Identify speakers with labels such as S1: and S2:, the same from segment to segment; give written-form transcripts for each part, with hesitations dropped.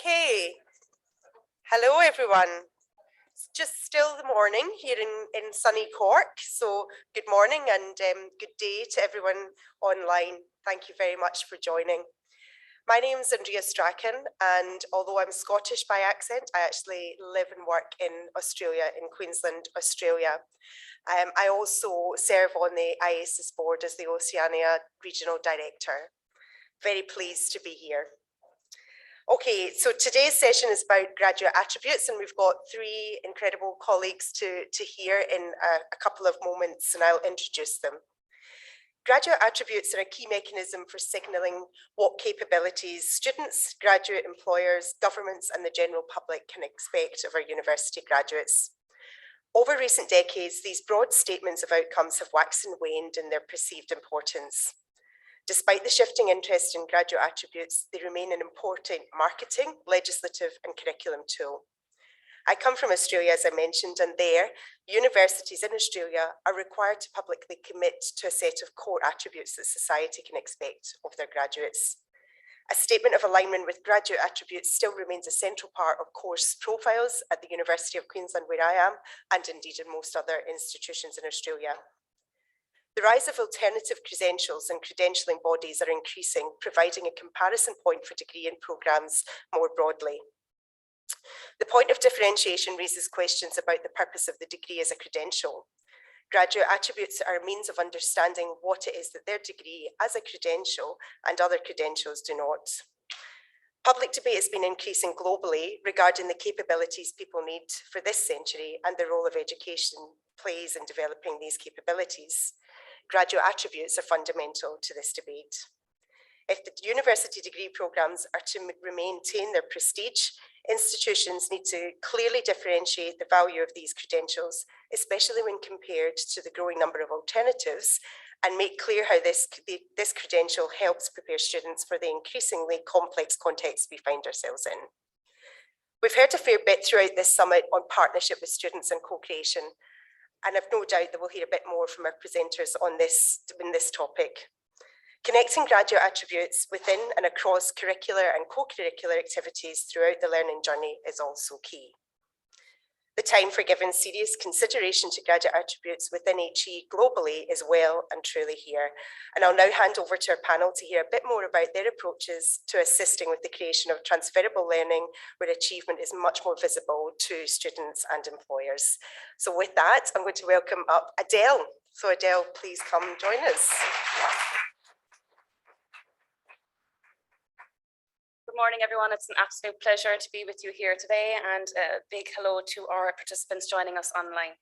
S1: Okay, hello everyone. It's just still the morning here in sunny Cork, so good morning and good day to everyone online. Thank you very much for joining. My name is Andrea Strachan, and although I'm Scottish by accent, I actually live and work in Australia, in Queensland, Australia. I also serve on the IASIS board as the Oceania Regional Director. Very pleased to be here. Okay, so today's session is about graduate attributes, and we've got three incredible colleagues to hear in a couple of moments, and I'll introduce them. Graduate attributes are a key mechanism for signalling what capabilities students, graduate employers, governments, and the general public can expect of our university graduates. Over recent decades, these broad statements of outcomes have waxed and waned in their perceived importance. Despite the shifting interest in graduate attributes, they remain an important marketing, legislative, and curriculum tool. I come from Australia, as I mentioned, and there, universities in Australia are required to publicly commit to a set of core attributes that society can expect of their graduates. A statement of alignment with graduate attributes still remains a central part of course profiles at the University of Queensland, where I am, and indeed in most other institutions in Australia. The rise of alternative credentials and credentialing bodies are increasing, providing a comparison point for degree and programmes more broadly. The point of differentiation raises questions about the purpose of the degree as a credential. Graduate attributes are a means of understanding what it is that their degree as a credential and other credentials do not. Public debate has been increasing globally regarding the capabilities people need for this century and the role of education plays in developing these capabilities. Graduate attributes are fundamental to this debate. If the university degree programmes are to maintain their prestige, institutions need to clearly differentiate the value of these credentials, especially when compared to the growing number of alternatives, and make clear how this credential helps prepare students for the increasingly complex context we find ourselves in. We've heard a fair bit throughout this summit on partnership with students and co-creation, and I've no doubt that we'll hear a bit more from our presenters on this topic. Connecting graduate attributes within and across curricular and co-curricular activities throughout the learning journey is also key. The time for giving serious consideration to graduate attributes within HE globally is well and truly here. And I'll now hand over to our panel to hear a bit more about their approaches to assisting with the creation of transferable learning where achievement is much more visible to students and employers. So with that, I'm going to welcome up Adele. So Adele, please come join us.
S2: Good morning, everyone. It's an absolute pleasure to be with you here today, and a big hello to our participants joining us online.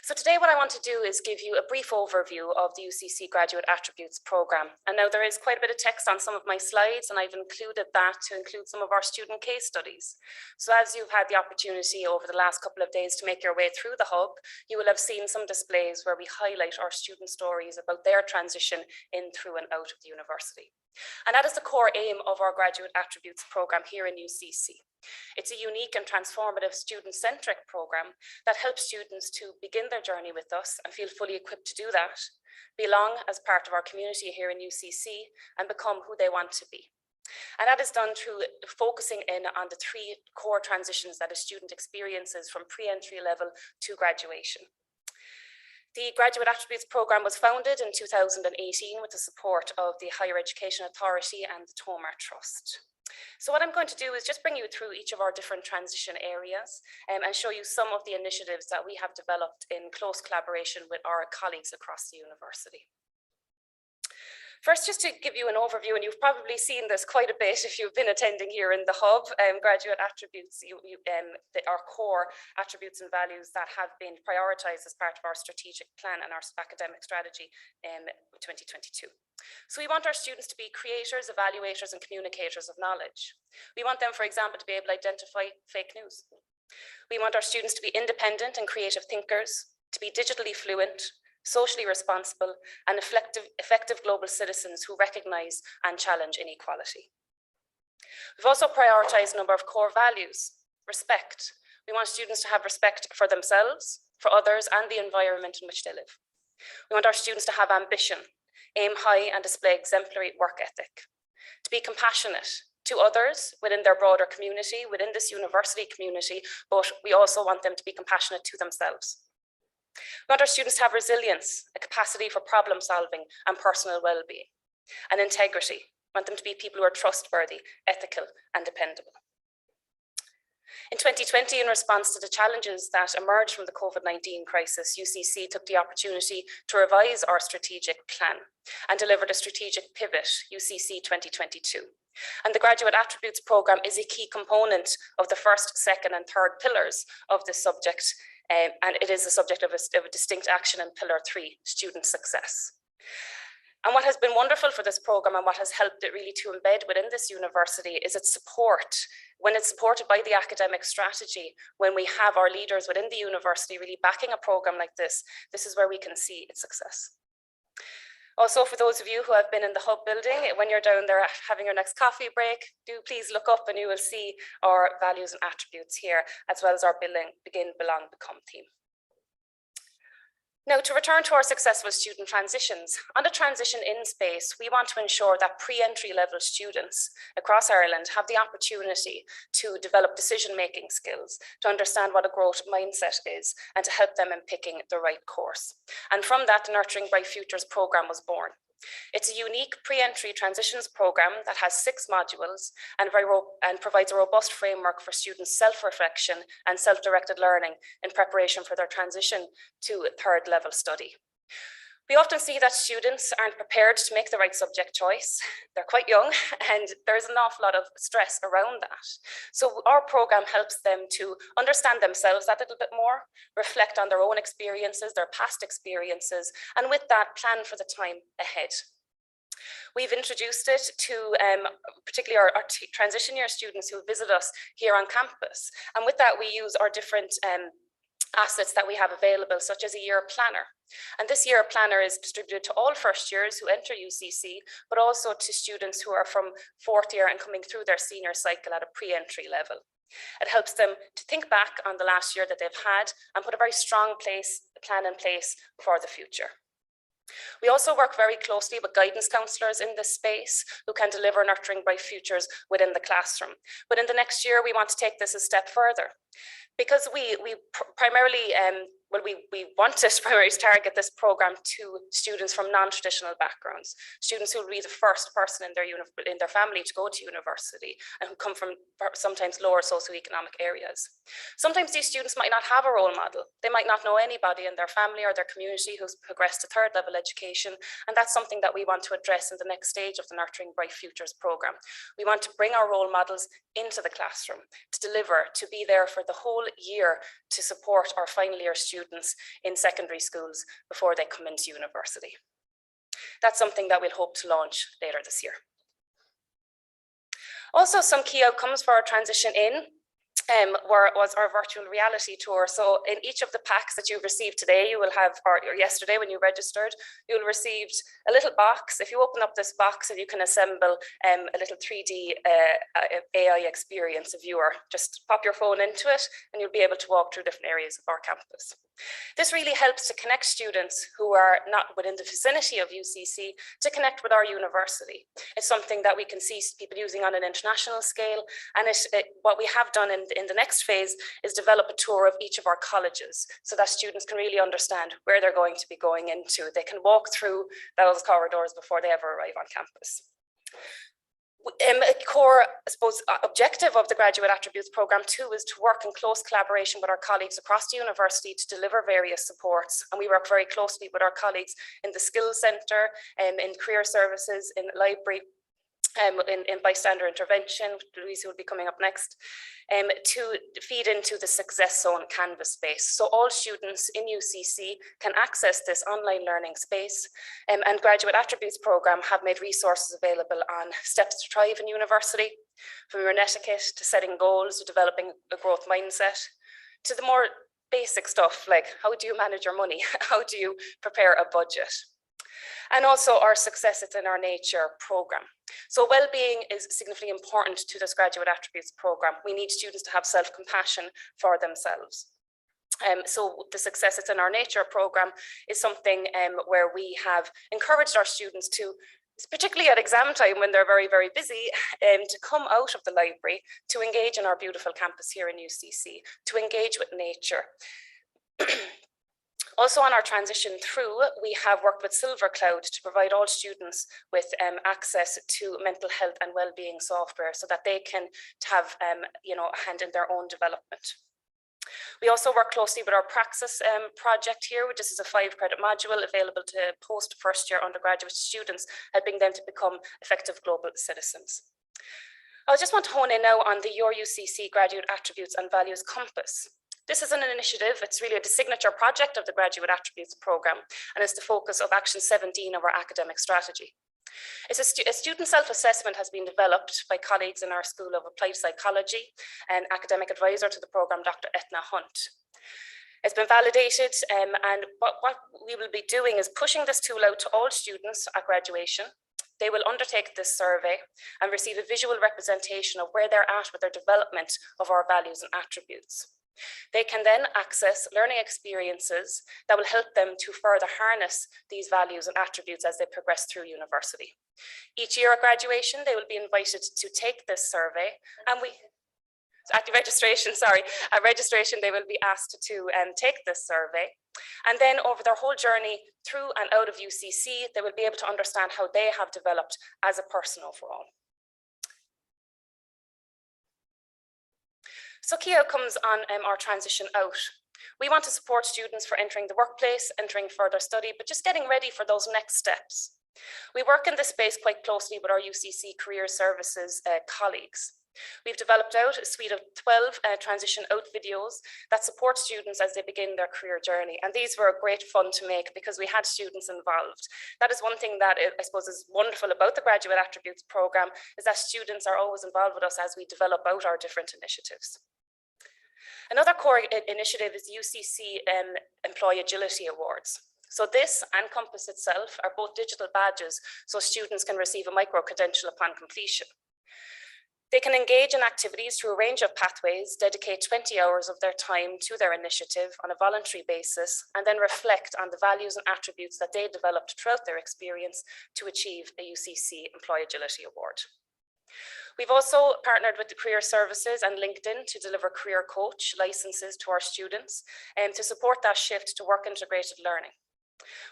S2: So today what I want to do is give you a brief overview of the UCC Graduate Attributes Programme. And now there is quite a bit of text on some of my slides, and I've included that to include some of our student case studies. So as you've had the opportunity over the last couple of days to make your way through the hub, you will have seen some displays where we highlight our student stories about their transition in, through and out of the university. And that is the core aim of our Graduate Attributes Programme here in UCC. It's a unique and transformative student-centric programme that helps students to begin their journey with us and feel fully equipped to do that, belong as part of our community here in UCC, and become who they want to be. And that is done through focusing in on the three core transitions that a student experiences from pre-entry level to graduation. The Graduate Attributes Programme was founded in 2018 with the support of the Higher Education Authority and the Tomar Trust. So what I'm going to do is just bring you through each of our different transition areas and show you some of the initiatives that we have developed in close collaboration with our colleagues across the university. First, just to give you an overview, and you've probably seen this quite a bit if you've been attending here in the hub, graduate attributes, our core attributes and values that have been prioritised as part of our strategic plan and our academic strategy in 2022. So we want our students to be creators, evaluators, and communicators of knowledge. We want them, for example, to be able to identify fake news. We want our students to be independent and creative thinkers, to be digitally fluent, socially responsible, and effective global citizens who recognise and challenge inequality. We've also prioritised a number of core values. Respect. We want students to have respect for themselves, for others, and the environment in which they live. We want our students to have ambition, aim high, and display exemplary work ethic. To be compassionate, to others within their broader community, within this university community, but we also want them to be compassionate to themselves. We want our students to have resilience, a capacity for problem solving and personal well-being, and integrity. We want them to be people who are trustworthy, ethical, and dependable. In 2020, in response to the challenges that emerged from the COVID-19 crisis, UCC took the opportunity to revise our strategic plan and delivered a strategic pivot, UCC 2022. And the Graduate Attributes Programme is a key component of the first, second, and third pillars of this subject, and it is the subject of a distinct action in Pillar 3, student success. And what has been wonderful for this programme and what has helped it really to embed within this university is its support. When it's supported by the academic strategy, when we have our leaders within the university really backing a programme like this is where we can see its success. Also, for those of you who have been in the Hub building, when you're down there having your next coffee break, do please look up and you will see our values and attributes here, as well as our begin, belong, become theme. Now, to return to our successful student transitions, on the transition in space, we want to ensure that pre-entry level students across Ireland have the opportunity to develop decision-making skills, to understand what a growth mindset is, and to help them in picking the right course. And from that, the Nurturing Bright Futures programme was born. It's a unique pre-entry transitions programme that has 6 modules and provides a robust framework for students' self-reflection and self-directed learning in preparation for their transition to third level study. We often see that students aren't prepared to make the right subject choice. They're quite young and there's an awful lot of stress around that. So our programme helps them to understand themselves that little bit more, reflect on their own experiences, their past experiences, and with that plan for the time ahead. We've introduced it to particularly our transition year students who visit us here on campus. And with that, we use our different assets that we have available, such as a year planner. And this year planner is distributed to all first years who enter UCC, but also to students who are from 4th year and coming through their senior cycle at a pre-entry level. It helps them to think back on the last year that they've had and put a very strong plan in place for the future. We also work very closely with guidance counsellors in this space who can deliver Nurturing Bright Futures within the classroom. But in the next year, we want to take this a step further. Because we primarily, we want to primarily target this programme to students from non-traditional backgrounds, students who will be the first person in their family to go to university and who come from sometimes lower socioeconomic areas. Sometimes these students might not have a role model. They might not know anybody in their family or their community who's progressed to third level education, and that's something that we want to address in the next stage of the Nurturing Bright Futures programme. We want to bring our role models into the classroom, to deliver, to be there for the whole year to support our final year students in secondary schools before they come into university. That's something that we'll hope to launch later this year. Also, some key outcomes for our transition in was our virtual reality tour. So in each of the packs that you've received today, you will have, or yesterday when you registered, you'll received a little box. If you open up this box and you can assemble a little 3D AI experience viewer, just pop your phone into it and you'll be able to walk through different areas of our campus. This really helps to connect students who are not within the vicinity of UCC to connect with our university. It's something that we can see people using on an international scale, and what we have done in the next phase is develop a tour of each of our colleges so that students can really understand where they're going to be going into. They can walk through those corridors before they ever arrive on campus. A core, I suppose, objective of the Graduate Attributes Programme too is to work in close collaboration with our colleagues across the university to deliver various supports. And we work very closely with our colleagues in the Skills Centre, in Career Services, in Library, in bystander intervention, Louise will be coming up next, to feed into the Success Zone Canvas space. So all students in UCC can access this online learning space, and Graduate Attributes Programme have made resources available on steps to thrive in university, from your etiquette to setting goals, to developing a growth mindset, to the more basic stuff like how do you manage your money, how do you prepare a budget. And also our Success It's in Our Nature programme. So well-being is significantly important to this Graduate Attributes programme. We need students to have self-compassion for themselves. So the Success It's in Our Nature programme is something where we have encouraged our students to particularly at exam time when they're very, very busy, to come out of the library, to engage in our beautiful campus here in UCC, to engage with nature. Also on our transition through, we have worked with SilverCloud to provide all students with access to mental health and well-being software so that they can have a hand in their own development. We also work closely with our Praxis project here, which is a 5-credit module available to post first-year undergraduate students, helping them to become effective global citizens. I just want to hone in now on the Your UCC Graduate Attributes and Values Compass. This is an initiative, it's really the signature project of the Graduate Attributes Programme, and it's the focus of Action 17 of our academic strategy. A student self-assessment has been developed by colleagues in our School of Applied Psychology and academic advisor to the programme, Dr. Etna Hunt. It's been validated, and what we will be doing is pushing this tool out to all students at graduation. They will undertake this survey and receive a visual representation of where they're at with their development of our values and attributes. They can then access learning experiences that will help them to further harness these values and attributes as they progress through university. Each year at graduation, they will be invited to take this survey, and at registration, they will be asked to take this survey. And then over their whole journey through and out of UCC, they will be able to understand how they have developed as a person overall. So key outcomes on our transition out. We want to support students for entering the workplace, entering further study, but just getting ready for those next steps. We work in this space quite closely with our UCC Career Services colleagues. We've developed out a suite of 12 transition out videos that support students as they begin their career journey. And these were great fun to make because we had students involved. That is one thing that I suppose is wonderful about the Graduate Attributes Programme, is that students are always involved with us as we develop out our different initiatives. Another core initiative is UCC Employee Agility Awards. So this and Compass itself are both digital badges, so students can receive a micro-credential upon completion. They can engage in activities through a range of pathways, dedicate 20 hours of their time to their initiative on a voluntary basis, and then reflect on the values and attributes that they developed throughout their experience to achieve a UCC Employee Agility Award. We've also partnered with the Career Services and LinkedIn to deliver career coach licenses to our students and to support that shift to work integrated learning.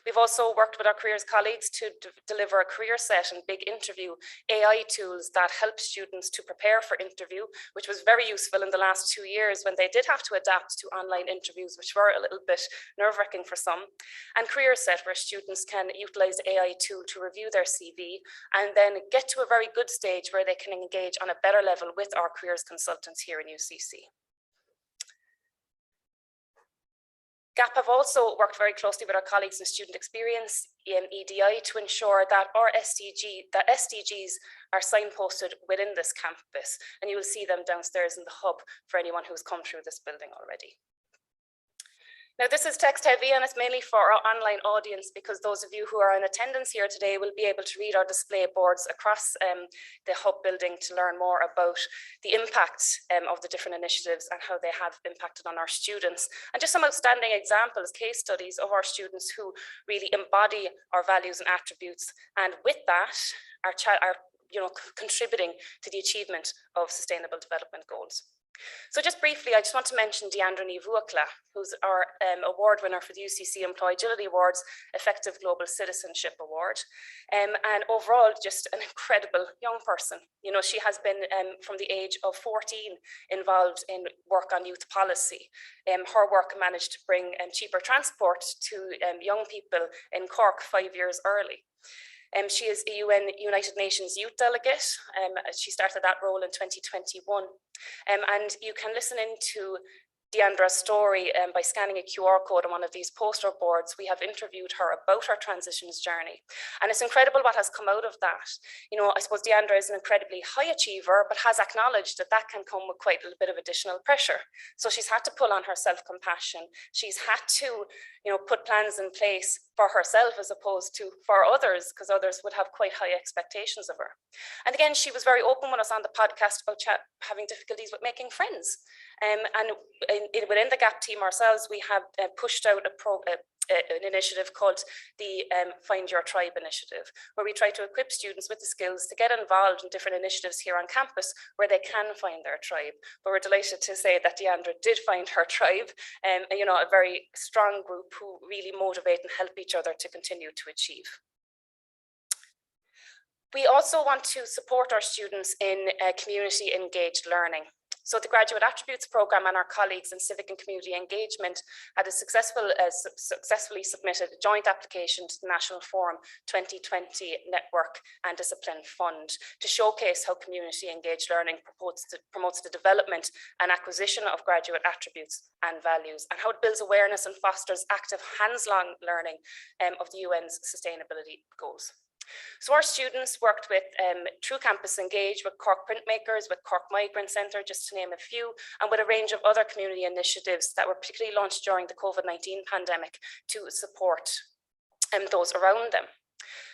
S2: We've also worked with our careers colleagues to deliver a career set and big interview AI tools that help students to prepare for interview, which was very useful in the last 2 years when they did have to adapt to online interviews, which were a little bit nerve-wracking for some. And career set, where students can utilize AI tool to review their CV and then get to a very good stage where they can engage on a better level with our careers consultants here in UCC. GAP have also worked very closely with our colleagues in student experience in EDI to ensure that our SDGs are signposted within this campus, and you will see them downstairs in the hub for anyone who's come through this building already. Now, this is text heavy and it's mainly for our online audience because those of you who are in attendance here today will be able to read our display boards across the hub building to learn more about the impact of the different initiatives and how they have impacted on our students. And just some outstanding examples, case studies of our students who really embody our values and attributes, and with that are contributing to the achievement of sustainable development goals. So just briefly, I just want to mention Deandra Nivuakla, who's our award winner for the UCC Employee Agility Awards Effective Global Citizenship Award. And overall, just an incredible young person. You know, she has been from the age of 14 involved in work on youth policy. Her work managed to bring cheaper transport to young people in Cork 5 years early. She is a United Nations Youth Delegate. She started that role in 2021. And you can listen into Deandra's story by scanning a QR code on one of these poster boards. We have interviewed her about her transitions journey. And it's incredible what has come out of that. You know, I suppose Deandra is an incredibly high achiever, but has acknowledged that that can come with quite a bit of additional pressure. So she's had to pull on her self-compassion. She's had to, put plans in place for herself as opposed to for others, because others would have quite high expectations of her. And again, she was very open with us on the podcast about having difficulties with making friends. And within the GAP team ourselves, we have pushed out an initiative called the Find Your Tribe initiative, where we try to equip students with the skills to get involved in different initiatives here on campus where they can find their tribe. But we're delighted to say that Deandra did find her tribe, you know, a very strong group who really motivate and help each other to continue to achieve. We also want to support our students in community engaged learning. So the Graduate Attributes Programme and our colleagues in Civic and Community Engagement had a successfully submitted a joint application to the National Forum 2020 Network and Discipline Fund to showcase how community engaged learning promotes the development and acquisition of graduate attributes and values, and how it builds awareness and fosters active hands-on learning of the UN's sustainability goals. So our students worked with True Campus Engage, with Cork Printmakers, with Cork Migrant Centre, just to name a few, and with a range of other community initiatives that were particularly launched during the COVID-19 pandemic to support those around them.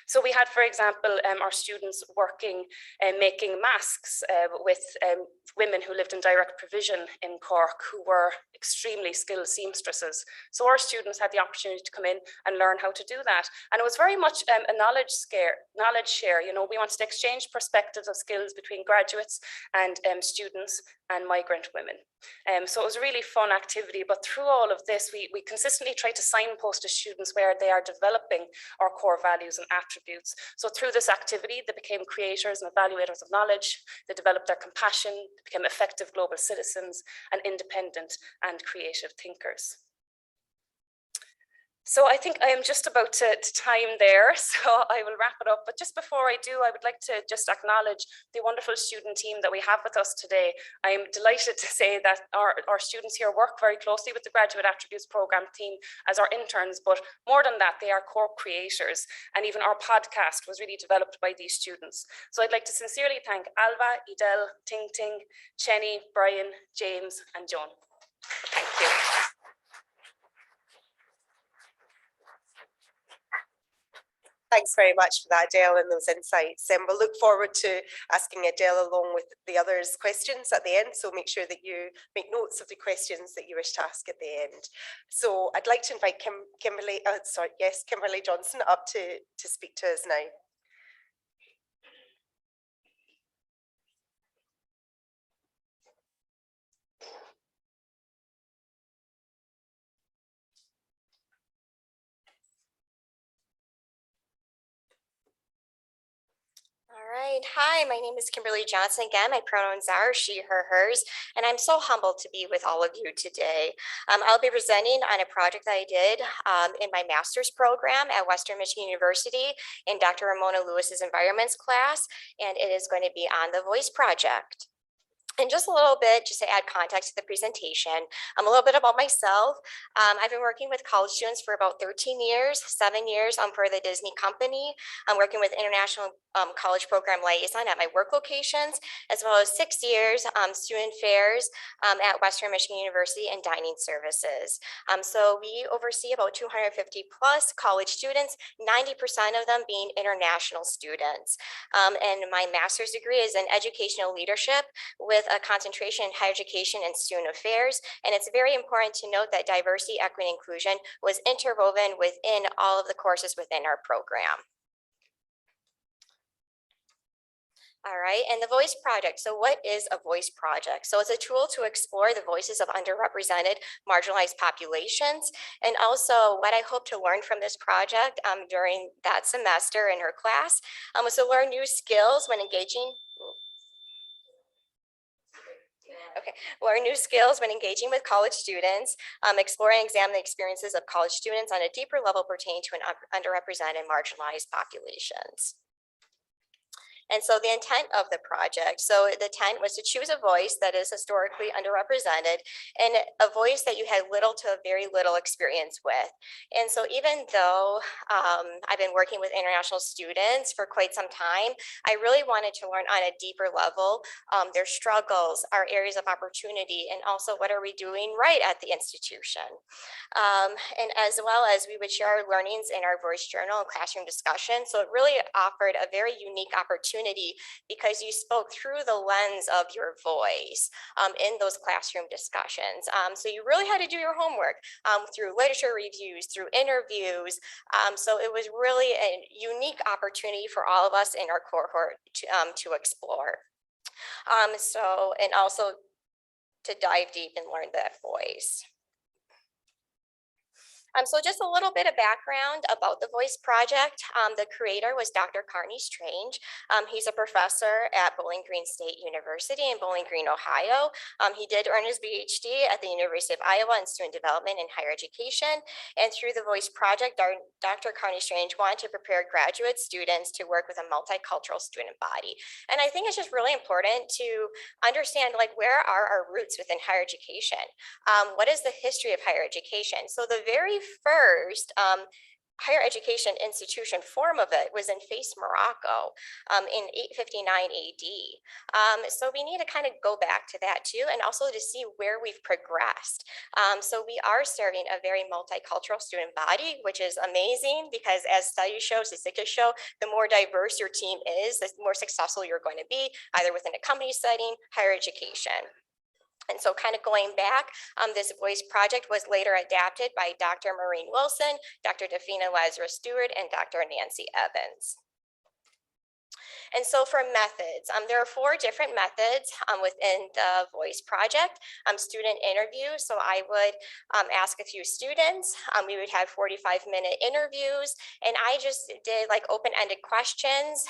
S2: So we had, for example, our students working and making masks with women who lived in direct provision in Cork, who were extremely skilled seamstresses. So our students had the opportunity to come in and learn how to do that. And it was very much a knowledge share. You know, we wanted to exchange perspectives of skills between graduates and students and migrant women. So it was a really fun activity, but through all of this, we consistently try to signpost to students where they are developing our core values and attributes. So through this activity, they became creators and evaluators of knowledge, they developed their compassion, they became effective global citizens, and independent and creative thinkers. So I think I am just about to time there, so I will wrap it up. But just before I do, I would like to just acknowledge the wonderful student team that we have with us today. I am delighted to say that our students here work very closely with the Graduate Attributes Programme team as our interns, but more than that, they are core creators. And even our podcast was really developed by these students. So I'd like to sincerely thank Alva, Edel, Ting Ting, Chenny, Brian, James, and Joan. Thank you.
S1: Thanks very much for that, Adele, and those insights. And we'll look forward to asking Adele along with the others questions at the end. So make sure that you make notes of the questions that you wish to ask at the end. So I'd like to invite Kimberly Johnson up to speak to us now.
S3: All right. Hi, my name is Kimberly Johnson. Again, my pronouns are she, her, hers, and I'm so humbled to be with all of you today. I'll be presenting on a project that I did in my master's program at Western Michigan University in Dr. Ramona Lewis's environments class, and it is going to be on the Voice Project. And just a little bit, just to add context to the presentation, a little bit about myself. I've been working with college students for about 13 years, 7 years for the Disney company. I'm working with International College Program Liaison at my work locations, as well as 6 years student fairs at Western Michigan University and dining services. So we oversee about 250 plus college students, 90% of them being international students. And my master's degree is in educational leadership with a concentration in higher education and student affairs. And it's very important to note that diversity, equity, and inclusion was interwoven within all of the courses within our program. All right, and the Voice Project. So what is a Voice Project? So it's a tool to explore the voices of underrepresented, marginalized populations, and also what I hope to learn from this project during that semester in her class was to learn new skills when engaging. Learn new skills when engaging with college students, explore and examine the experiences of college students on a deeper level pertaining to an underrepresented and marginalized populations. And so the intent of the project, so the intent was to choose a voice that is historically underrepresented and a voice that you had little to very little experience with. And so even though I've been working with international students for quite some time, I really wanted to learn on a deeper level their struggles, our areas of opportunity, and also what are we doing right at the institution. And as well as we would share our learnings in our voice journal and classroom discussion. So it really offered a very unique opportunity opportunity because you spoke through the lens of your voice in those classroom discussions. So you really had to do your homework through literature reviews, through interviews. So it was really a unique opportunity for all of us in our cohort to explore. And also to dive deep and learn that voice. So just a little bit of background about the Voice Project. The creator was Dr. Carney Strange. He's a professor at Bowling Green State University in Bowling Green, Ohio. He did earn his PhD at the University of Iowa in Student Development and Higher Education. And through the Voice Project, Dr. Carney Strange wanted to prepare graduate students to work with a multicultural student body. And I think it's just really important to understand, like, where are our roots within higher education? What is the history of higher education? So the very first higher education institution form of it was in Fez, Morocco in 859 AD. So we need to kind of go back to that too, and also to see where we've progressed. So we are serving a very multicultural student body, which is amazing because as studies show, statistics show, the more diverse your team is, the more successful you're going to be, either within a company setting, higher education. And so kind of going back, this Voice Project was later adapted by Dr. Maureen Wilson, Dr. Dafina Lazarus Stewart, and Dr. Nancy Evans. And so for methods, there are 4 different methods within the Voice Project. Student interview, so I would ask a few students. We would have 45-minute interviews, and I just did like open-ended questions,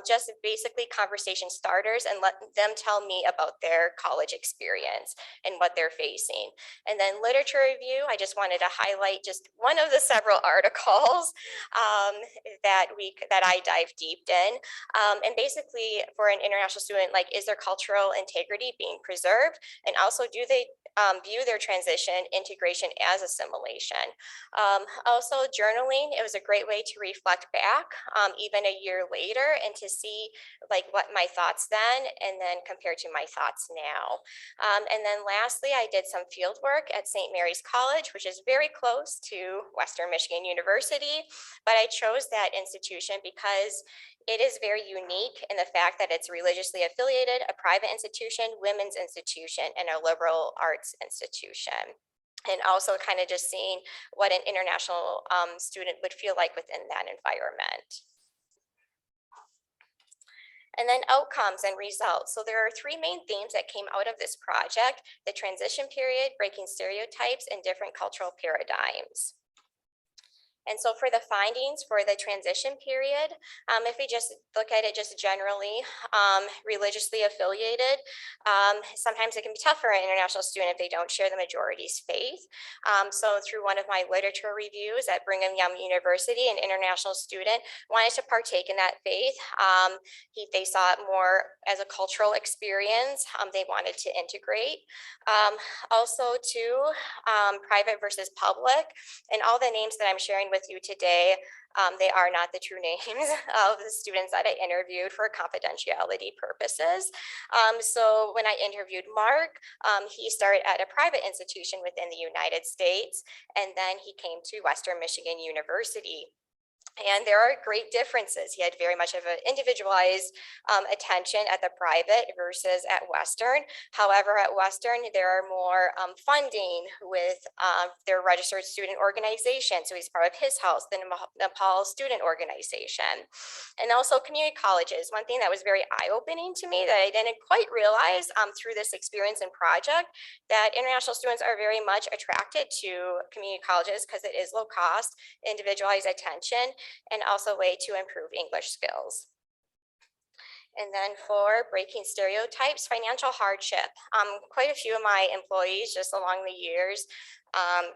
S3: just basically conversation starters, and let them tell me about their college experience and what they're facing. And then literature review, I just wanted to highlight just one of the several articles that I dive deep in. And basically for an international student, like, is their cultural integrity being preserved? And also, do they view their transition integration as assimilation? Also journaling, it was a great way to reflect back even a year later and to see like what my thoughts then and then compared to my thoughts now. And then lastly, I did some field work at St. Mary's College, which is very close to Western Michigan University, but I chose that institution because it is very unique in the fact that it's religiously affiliated, a private institution, women's institution, and a liberal arts institution. And also kind of just seeing what an international student would feel like within that environment. And then outcomes and results. So there are 3 main themes that came out of this project: the transition period, breaking stereotypes, and different cultural paradigms. And so for the findings for the transition period, if we just look at it just generally, religiously affiliated, sometimes it can be tough for an international student if they don't share the majority's faith. So through one of my literature reviews at Brigham Young University, an international student wanted to partake in that faith. They saw it more as a cultural experience. They wanted to integrate. Also too, private versus public, and all the names that I'm sharing with you today, they are not the true names of the students that I interviewed for confidentiality purposes. So when I interviewed Mark, he started at a private institution within the United States, and then he came to Western Michigan University. And there are great differences. He had very much of an individualized attention at the private versus at Western. However, at Western, there are more funding with their registered student organization. So he's part of his house, the Nepal Student Organization. And also community colleges. One thing that was very eye-opening to me that I didn't quite realize through this experience and project, that international students are very much attracted to community colleges because it is low cost, individualized attention, and also a way to improve English skills. And then for breaking stereotypes, financial hardship. Quite a few of my employees just along the years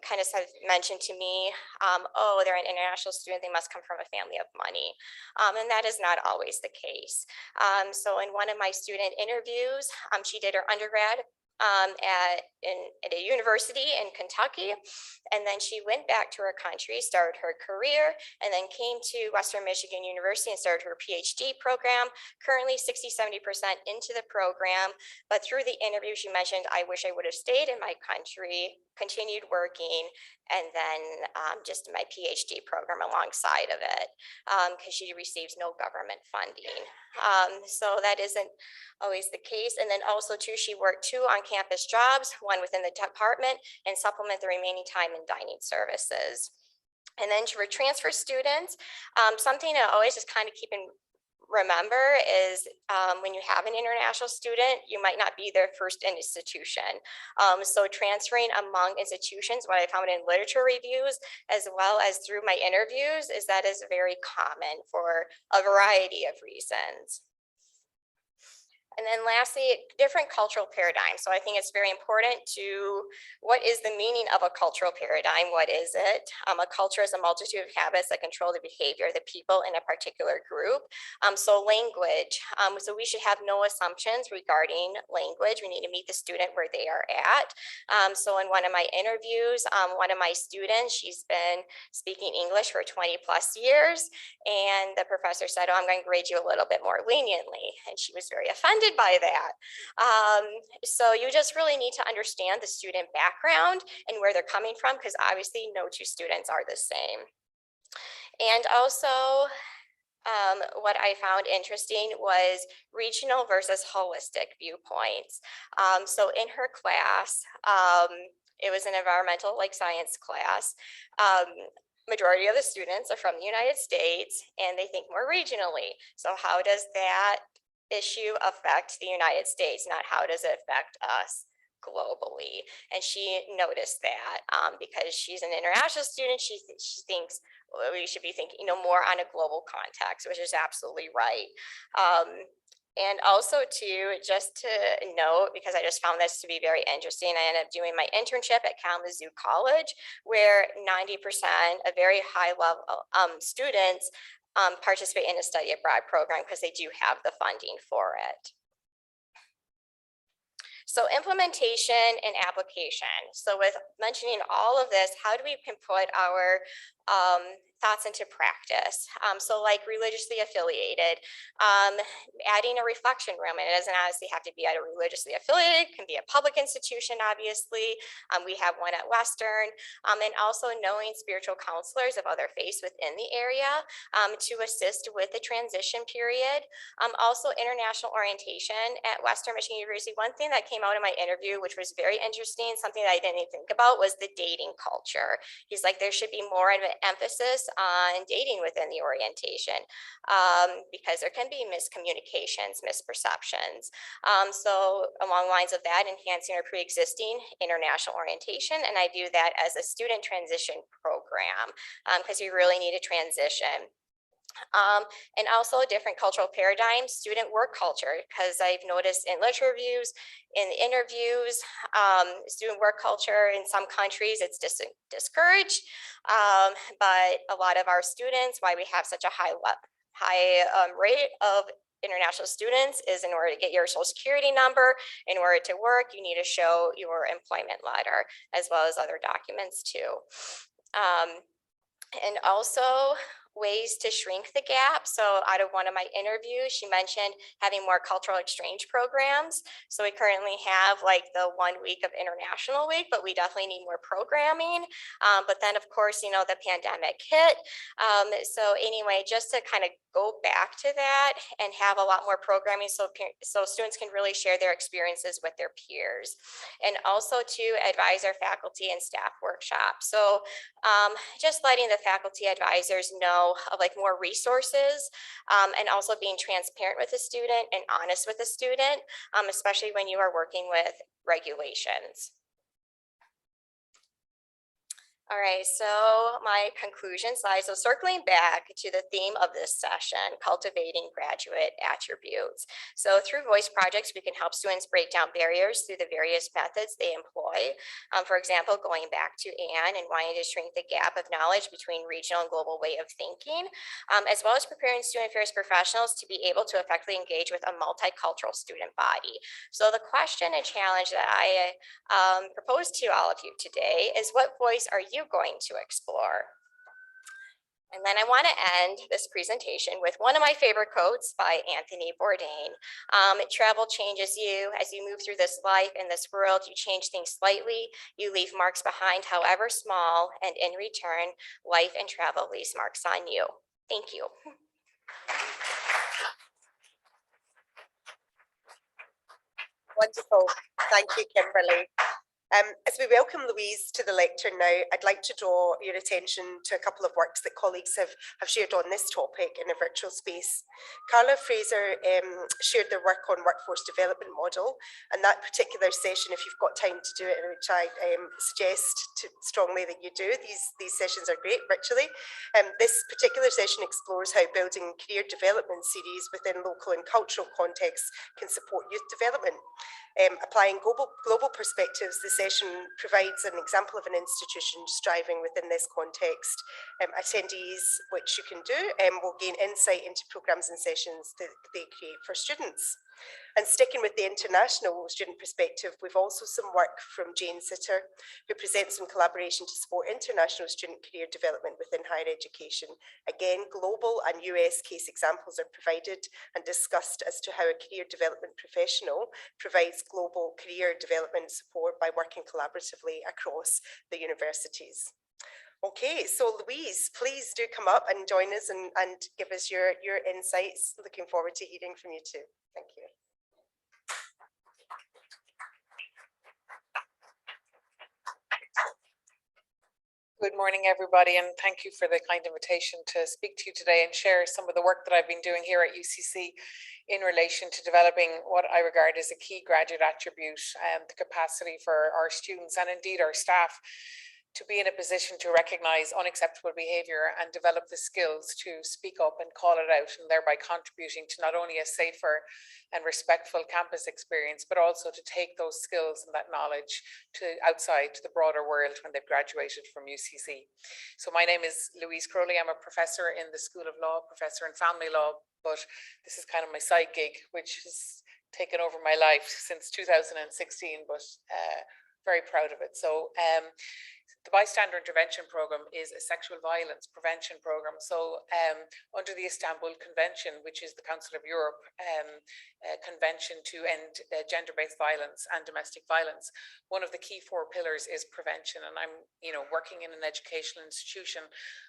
S3: kind of mentioned to me, oh, they're an international student, they must come from a family of money. And that is not always the case. So in one of my student interviews, she did her undergrad at a university in Kentucky. And then she went back to her country, started her career, and then came to Western Michigan University and started her PhD program. Currently 60–70% into the program, but through the interview, she mentioned, I wish I would have stayed in my country, continued working, and then just my PhD program alongside of it, because she receives no government funding. So that isn't always the case. And then also too, she worked 2 on-campus jobs, one within the department, and supplement the remaining time in dining services. And then for transfer students, something to always just kind of keep in remember is when you have an international student, you might not be their first institution. So transferring among institutions, what I found in literature reviews, as well as through my interviews, is that is very common for a variety of reasons. And then lastly, different cultural paradigms. So I think it's very important to, what is the meaning of a cultural paradigm? What is it? A culture is a multitude of habits that control the behavior of the people in a particular group. So language, so we should have no assumptions regarding language. We need to meet the student where they are at. So in one of my interviews, one of my students, she's been speaking English for 20+ years. And the professor said, oh, I'm going to grade you a little bit more leniently. And she was very offended by that. So you just really need to understand the student background and where they're coming from, because obviously no 2 students are the same. And also, what I found interesting was regional versus holistic viewpoints. So in her class, it was an environmental science class. Majority of the students are from the United States and they think more regionally. So how does that issue affect the United States, not how does it affect us globally? And she noticed that because she's an international student, she thinks we should be thinking more on a global context, which is absolutely right. And also too, just to note, because I just found this to be very interesting, I ended up doing my internship at Kalamazoo College, where 90% of very high level students participate in a study abroad program because they do have the funding for it. So implementation and application. So with mentioning all of this, how do we put our thoughts into practice? So like religiously affiliated, adding a reflection room, and it doesn't obviously have to be at a religiously affiliated, it can be a public institution, obviously. We have one at Western, and also knowing spiritual counselors of other faiths within the area to assist with the transition period. Also international orientation at Western Michigan University. One thing that came out in my interview, which was very interesting, something that I didn't even think about, was the dating culture. He's like, there should be more of an emphasis on dating within the orientation because there can be miscommunications, misperceptions. So along the lines of that, enhancing our pre-existing international orientation, and I view that as a student transition program because you really need to transition. And also different cultural paradigms, student work culture, because I've noticed in literature reviews, in interviews, student work culture in some countries, it's discouraged. But a lot of our students, why we have such a high rate of international students is in order to get your social security number, in order to work, you need to show your employment letter, as well as other documents too. And also ways to shrink the gap. So out of one of my interviews, she mentioned having more cultural exchange programs. So we currently have like the 1 week of International Week, but we definitely need more programming. But then of course, you know, the pandemic hit. So anyway, just to kind of go back to that and have a lot more programming so students can really share their experiences with their peers. And also to advise our faculty and staff workshops. So just letting the faculty advisors know of like more resources and also being transparent with the student and honest with the student, especially when you are working with regulations. All right, so my conclusion slide. So circling back to the theme of this session, cultivating graduate attributes. So through voice projects, we can help students break down barriers through the various methods they employ. For example, going back to Anne and wanting to shrink the gap of knowledge between regional and global way of thinking, as well as preparing student affairs professionals to be able to effectively engage with a multicultural student body. So the question and challenge that I propose to all of you today is, what voice are you going to explore? And then I want to end this presentation with one of my favorite quotes by Anthony Bourdain. Travel changes you. As you move through this life and this world, you change things slightly. You leave marks behind, however small, and in return, life and travel leaves marks on you. Thank you.
S1: Wonderful. Thank you, Kimberly. As we welcome Louise to the lectern now, I'd like to draw your attention to a couple of works that colleagues have shared on this topic in a virtual space. Carla Fraser shared their work on workforce development model, and that particular session, if you've got time to do it, which I suggest strongly that you do, these sessions are great virtually. This particular session explores how building career development series within local and cultural contexts can support youth development. Applying global perspectives, the session provides an example of an institution striving within this context. Attendees, which you can do, will gain insight into programmes and sessions that they create for students. And sticking with the international student perspective, we've also some work from Jane Sitter, who presents some collaboration to support international student career development within higher education. Again, global and US case examples are provided and discussed as to how a career development professional provides global career development support by working collaboratively across the universities. Okay, so Louise, please do come up and join us and give us your insights. Looking forward to hearing from you too. Thank you.
S4: Good morning, everybody, and thank you for the kind invitation to speak to you today and share some of the work that I've been doing here at UCC in relation to developing what I regard as a key graduate attribute, the capacity for our students and indeed our staff to be in a position to recognize unacceptable behavior and develop the skills to speak up and call it out, and thereby contributing to not only a safer and respectful campus experience, but also to take those skills and that knowledge to outside to the broader world when they've graduated from UCC. So my name is Louise Crowley. I'm a professor in the School of Law, professor in family law, but this is kind of my side gig, which has taken over my life since 2016, but very proud of it. So the Bystander Intervention Programme is a sexual violence prevention programme. So under the Istanbul Convention, which is the Council of Europe convention to end gender-based violence and domestic violence, one of the key 4 pillars is prevention. And I'm working in an educational institution,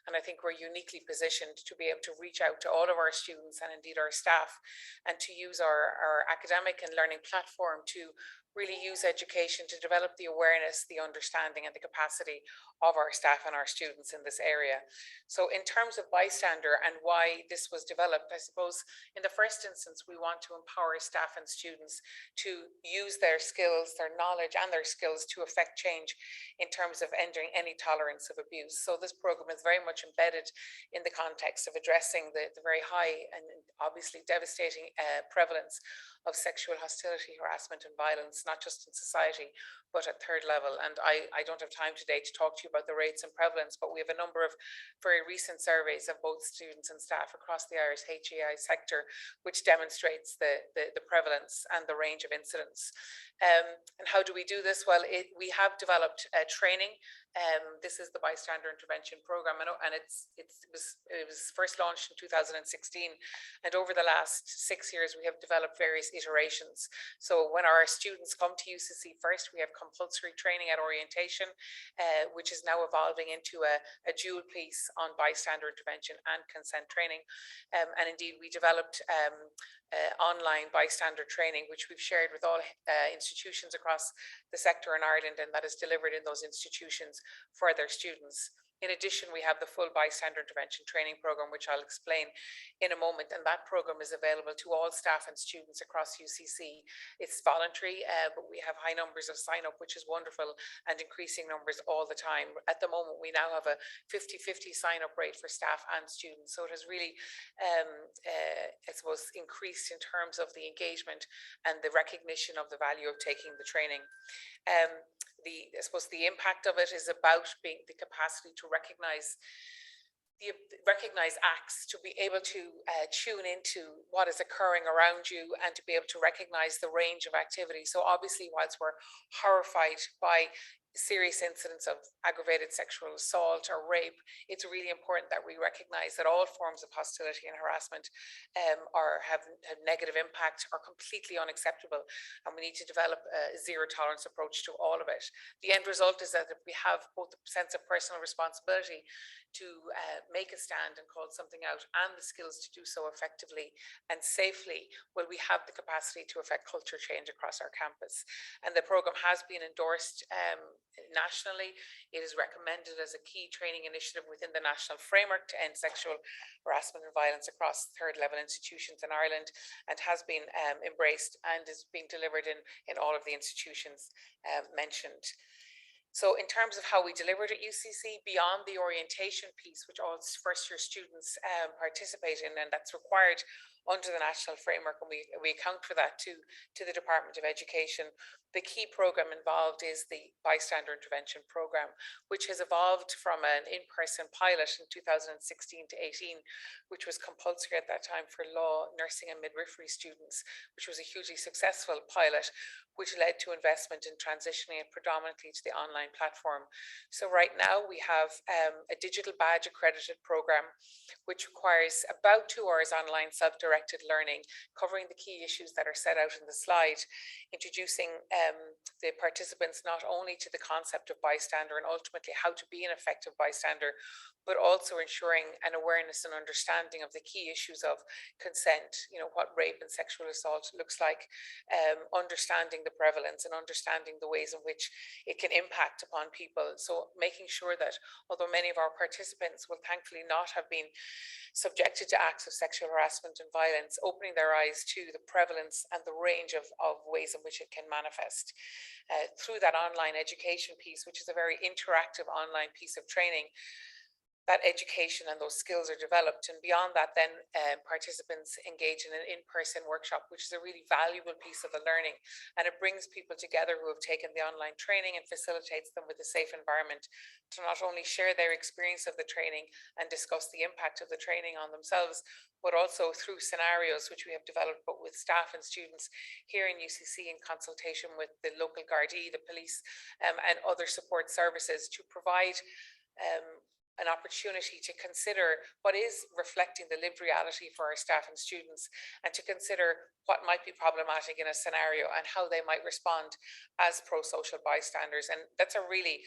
S4: and I think we're uniquely positioned to be able to reach out to all of our students and indeed our staff, and to use our academic and learning platform to really use education to develop the awareness, the understanding, and the capacity of our staff and our students in this area. So in terms of bystander and why this was developed, I suppose in the first instance, we want to empower staff and students to use their skills, their knowledge, and their skills to affect change in terms of ending any tolerance of abuse. So this program is very much embedded in the context of addressing the very high and obviously devastating prevalence of sexual hostility, harassment, and violence, not just in society, but at third level. And I don't have time today to talk to you about the rates and prevalence, but we have a number of very recent surveys of both students and staff across the Irish HEI sector, which demonstrates the prevalence and the range of incidents. And how do we do this? Well, we have developed training. This is the Bystander Intervention Programme, and it was first launched in 2016. And over the last 6 years, we have developed various iterations. So when our students come to UCC first, we have compulsory training at orientation, which is now evolving into a dual piece on bystander intervention and consent training. And indeed, we developed online bystander training, which we've shared with all institutions across the sector in Ireland, and that is delivered in those institutions for their students. In addition, we have the full bystander intervention training program, which I'll explain in a moment, and that program is available to all staff and students across UCC. It's voluntary, but we have high numbers of sign up, which is wonderful, and increasing numbers all the time. At the moment, we now have a 50-50 sign up rate for staff and students, so it has really, I suppose, increased in terms of the engagement and the recognition of the value of taking the training. I suppose the impact of it is about being the capacity to recognize acts, to be able to tune into what is occurring around you, and to be able to recognize the range of activity. So obviously, whilst we're horrified by serious incidents of aggravated sexual assault or rape, it's really important that we recognize that all forms of hostility and harassment have negative impact, are completely unacceptable, and we need to develop a zero tolerance approach to all of it. The end result is that if we have both the sense of personal responsibility to make a stand and call something out, and the skills to do so effectively and safely, well, we have the capacity to affect culture change across our campus. And the program has been endorsed nationally. It is recommended as a key training initiative within the national framework to end sexual harassment and violence across third level institutions in Ireland, and has been embraced and is being delivered in all of the institutions mentioned. So in terms of how we delivered at UCC, beyond the orientation piece, which all first year students participate in, and that's required under the national framework, and we account for that to the Department of Education. The key program involved is the bystander intervention program, which has evolved from an in-person pilot in 2016 to 18, which was compulsory at that time for law, nursing and midwifery students, which was a hugely successful pilot, which led to investment in transitioning it predominantly to the online platform. So right now we have a digital badge accredited program, which requires about 2 hours online self-directed learning, covering the key issues that are set out in the slide, introducing the participants not only to the concept of bystander and ultimately how to be an effective bystander, but also ensuring an awareness and understanding of the key issues of consent, what rape and sexual assault looks like, understanding the prevalence and understanding the ways in which it can impact upon people. So making sure that although many of our participants will thankfully not have been subjected to acts of sexual harassment and violence, opening their eyes to the prevalence and the range of ways in which it can manifest. Through that online education piece, which is a very interactive online piece of training, that education and those skills are developed. And beyond that, then participants engage in an in-person workshop, which is a really valuable piece of the learning. And it brings people together who have taken the online training and facilitates them with a safe environment to not only share their experience of the training and discuss the impact of the training on themselves, but also through scenarios which we have developed, but with staff and students here in UCC in consultation with the local Gardaí, the police, and other support services to provide an opportunity to consider what is reflecting the lived reality for our staff and students, and to consider what might be problematic in a scenario and how they might respond as pro-social bystanders. And that's a really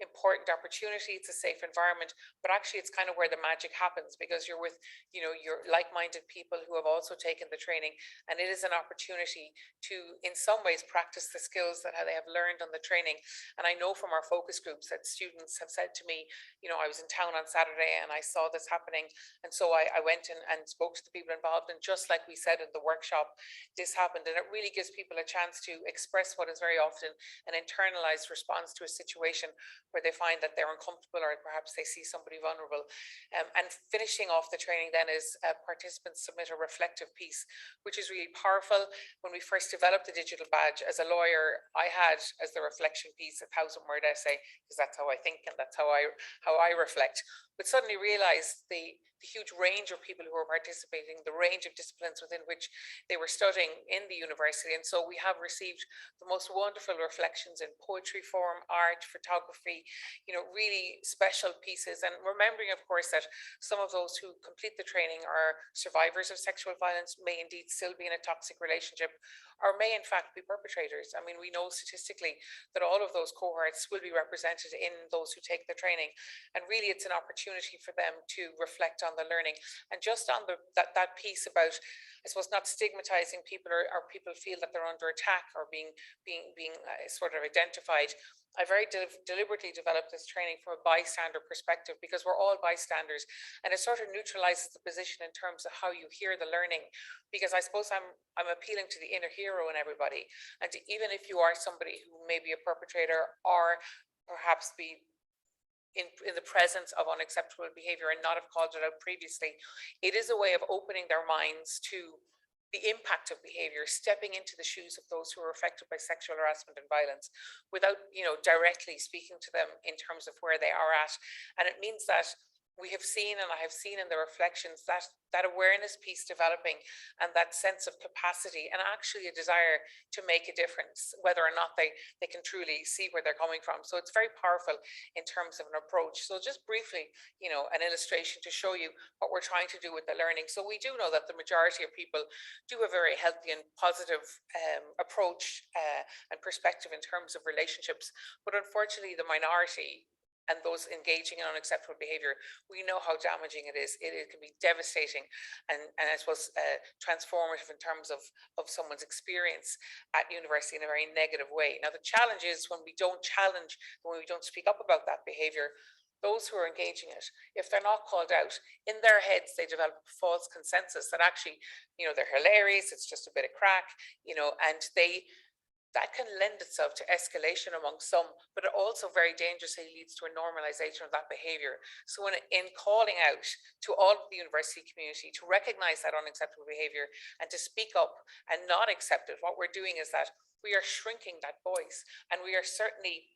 S4: important opportunity. It's a safe environment, but actually it's kind of where the magic happens, because you're with your like-minded people who have also taken the training, and it is an opportunity to in some ways practice the skills that they have learned on the training. And I know from our focus groups that students have said to me, I was in town on Saturday and I saw this happening, and so I went and spoke to the people involved, and just like we said in the workshop, this happened. And it really gives people a chance to express what is very often an internalized response to a situation where they find that they're uncomfortable, or perhaps they see somebody vulnerable. And finishing off the training then is participants submit a reflective piece, which is really powerful. When we first developed the digital badge, as a lawyer, I had as the reflection piece a 1,000-word essay, because that's how I think and that's how I reflect. But suddenly realized the huge range of people who were participating, the range of disciplines within which they were studying in the university. And so we have received the most wonderful reflections in poetry form, art, photography, really special pieces. And remembering, of course, that some of those who complete the training are survivors of sexual violence, may indeed still be in a toxic relationship, or may in fact be perpetrators. I mean, we know statistically that all of those cohorts will be represented in those who take the training. And really it's an opportunity for them to reflect on the learning. And just on that piece about, I suppose, not stigmatizing people, or people feel that they're under attack or being sort of identified. I very deliberately developed this training from a bystander perspective, because we're all bystanders, and it sort of neutralizes the position in terms of how you hear the learning, because I suppose I'm appealing to the inner hero in everybody. And even if you are somebody who may be a perpetrator or perhaps be in the presence of unacceptable behavior and not have called it out previously, it is a way of opening their minds to the impact of behavior, stepping into the shoes of those who are affected by sexual harassment and violence without, directly speaking to them in terms of where they are at. And it means that we have seen, and I have seen in the reflections, that awareness piece developing, and that sense of capacity and actually a desire to make a difference, whether or not they can truly see where they're coming from. So it's very powerful in terms of an approach. So just briefly, an illustration to show you what we're trying to do with the learning. So we do know that the majority of people do a very healthy and positive approach and perspective in terms of relationships, but unfortunately the minority and those engaging in unacceptable behavior, we know how damaging it is. It can be devastating and I suppose transformative in terms of someone's experience at university in a very negative way. Now, the challenge is when we don't challenge, when we don't speak up about that behavior, those who are engaging it, if they're not called out, in their heads, they develop a false consensus that actually, they're hilarious, it's just a bit of crack, and that can lend itself to escalation among some, but it also very dangerously leads to a normalization of that behavior. So in calling out to all of the university community to recognize that unacceptable behavior and to speak up and not accept it, what we're doing is that we are shrinking that voice, and we are certainly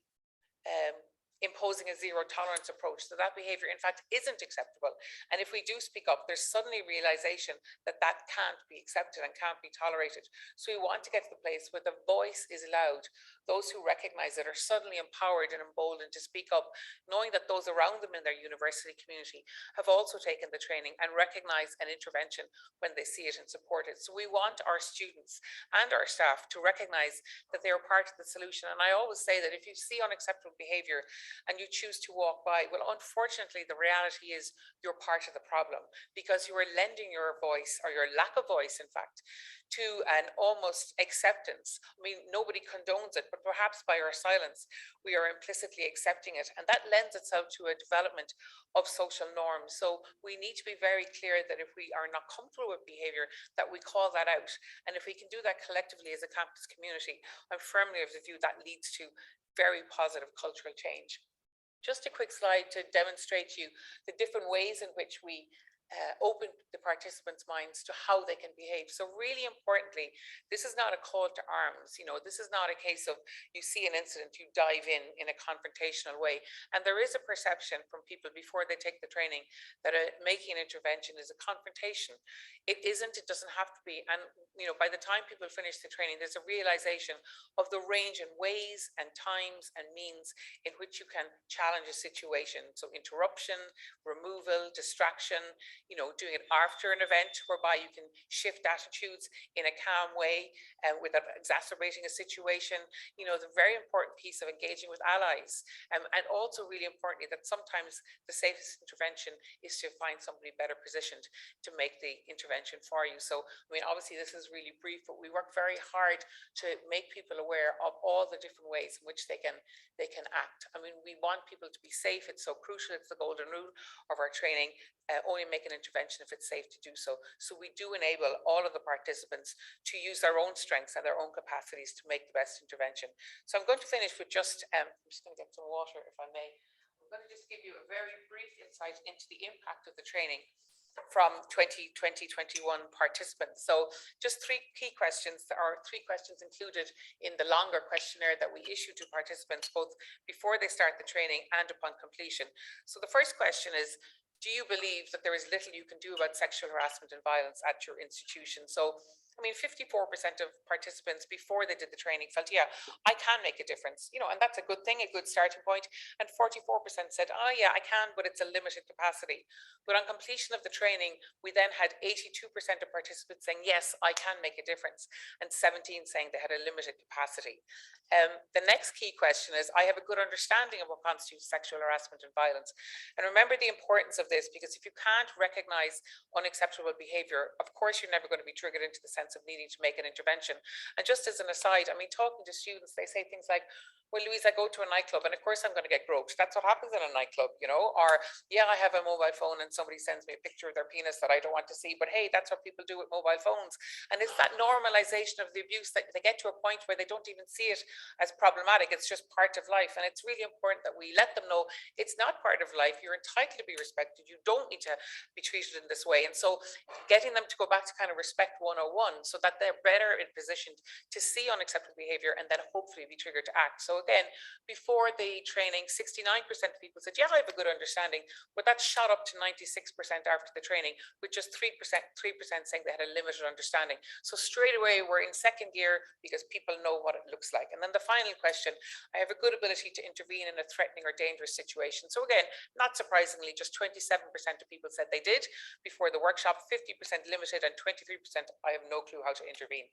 S4: imposing a zero tolerance approach. So that behavior in fact isn't acceptable, and if we do speak up, there's suddenly realization that that can't be accepted and can't be tolerated. So we want to get to the place where the voice is loud. Those who recognize it are suddenly empowered and emboldened to speak up, knowing that those around them in their university community have also taken the training and recognize an intervention when they see it and support it. So we want our students and our staff to recognize that they are part of the solution. And I always say that if you see unacceptable behavior and you choose to walk by, well, unfortunately, the reality is you're part of the problem, because you are lending your voice, or your lack of voice, in fact, to an almost acceptance. I mean, nobody condones it, but perhaps by our silence, we are implicitly accepting it. And that lends itself to a development of social norms. So we need to be very clear that if we are not comfortable with behavior, that we call that out. And if we can do that collectively as a campus community, I'm firmly of the view that leads to very positive cultural change. Just a quick slide to demonstrate to you the different ways in which we open the participants' minds to how they can behave. So really importantly, this is not a call to arms. This is not a case of you see an incident, you dive in a confrontational way. And there is a perception from people before they take the training that making an intervention is a confrontation. It isn't, it doesn't have to be. And by the time people finish the training, there's a realization of the range and ways and times and means in which you can challenge a situation. So interruption, removal, distraction, doing it after an event, whereby you can shift attitudes in a calm way without exacerbating a situation. The very important piece of engaging with allies, and also really importantly that sometimes the safest intervention is to find somebody better positioned to make the intervention for you. So, I mean, obviously this is really brief, but we work very hard to make people aware of all the different ways in which they can act. I mean, we want people to be safe. It's so crucial. It's the golden rule of our training. Only make an intervention if it's safe to do so. So we do enable all of the participants to use their own strengths and their own capacities to make the best intervention. So I'm going to finish with I'm just going to get some water if I may. I'm going to just give you a very brief insight into the impact of the training from 2020-21 participants. So just three key questions. There are three questions included in the longer questionnaire that we issue to participants both before they start the training and upon completion. So the first question is, do you believe that there is little you can do about sexual harassment and violence at your institution? So, I mean, 54% of participants before they did the training felt, yeah, I can make a difference, and that's a good thing, a good starting point. And 44% said, oh yeah, I can, but it's a limited capacity. But on completion of the training, we then had 82% of participants saying, yes, I can make a difference, and 17 saying they had a limited capacity. The next key question is, I have a good understanding of what constitutes sexual harassment and violence. And remember the importance of this, because if you can't recognize unacceptable behavior, of course, you're never going to be triggered into the sense sense of needing to make an intervention. And just as an aside, I mean, talking to students, they say things like, well, Louise, I go to a nightclub and of course I'm going to get groped. That's what happens in a nightclub, you know, or yeah, I have a mobile phone and somebody sends me a picture of their penis that I don't want to see, but hey, that's what people do with mobile phones. And it's that normalization of the abuse that they get to a point where they don't even see it as problematic. It's just part of life. And it's really important that we let them know it's not part of life. You're entitled to be respected. You don't need to be treated in this way. And so getting them to go back to kind of respect 101 so that they're better in position to see unacceptable behavior and then hopefully be triggered to act. So again, before the training, 69% of people said, yeah, I have a good understanding, but that shot up to 96% after the training, with just 3% saying they had a limited understanding. So straight away, we're in second gear because people know what it looks like. And then the final question, I have a good ability to intervene in a threatening or dangerous situation. So again, not surprisingly, just 27% of people said they did before the workshop, 50% limited, and 23% I have no clue how to intervene.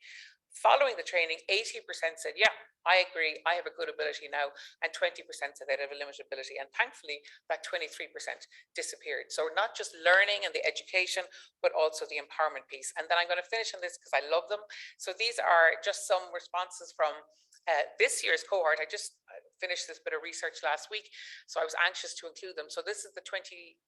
S4: Following the training, 80% said, yeah, I agree, I have a good ability now, and 20% said they have a limited ability. And thankfully, that 23% disappeared. So not just learning and the education, but also the empowerment piece. And then I'm going to finish on this because I love them. So these are just some responses from this year's cohort. I just finished this bit of research last week, so I was anxious to include them. So this is the 21,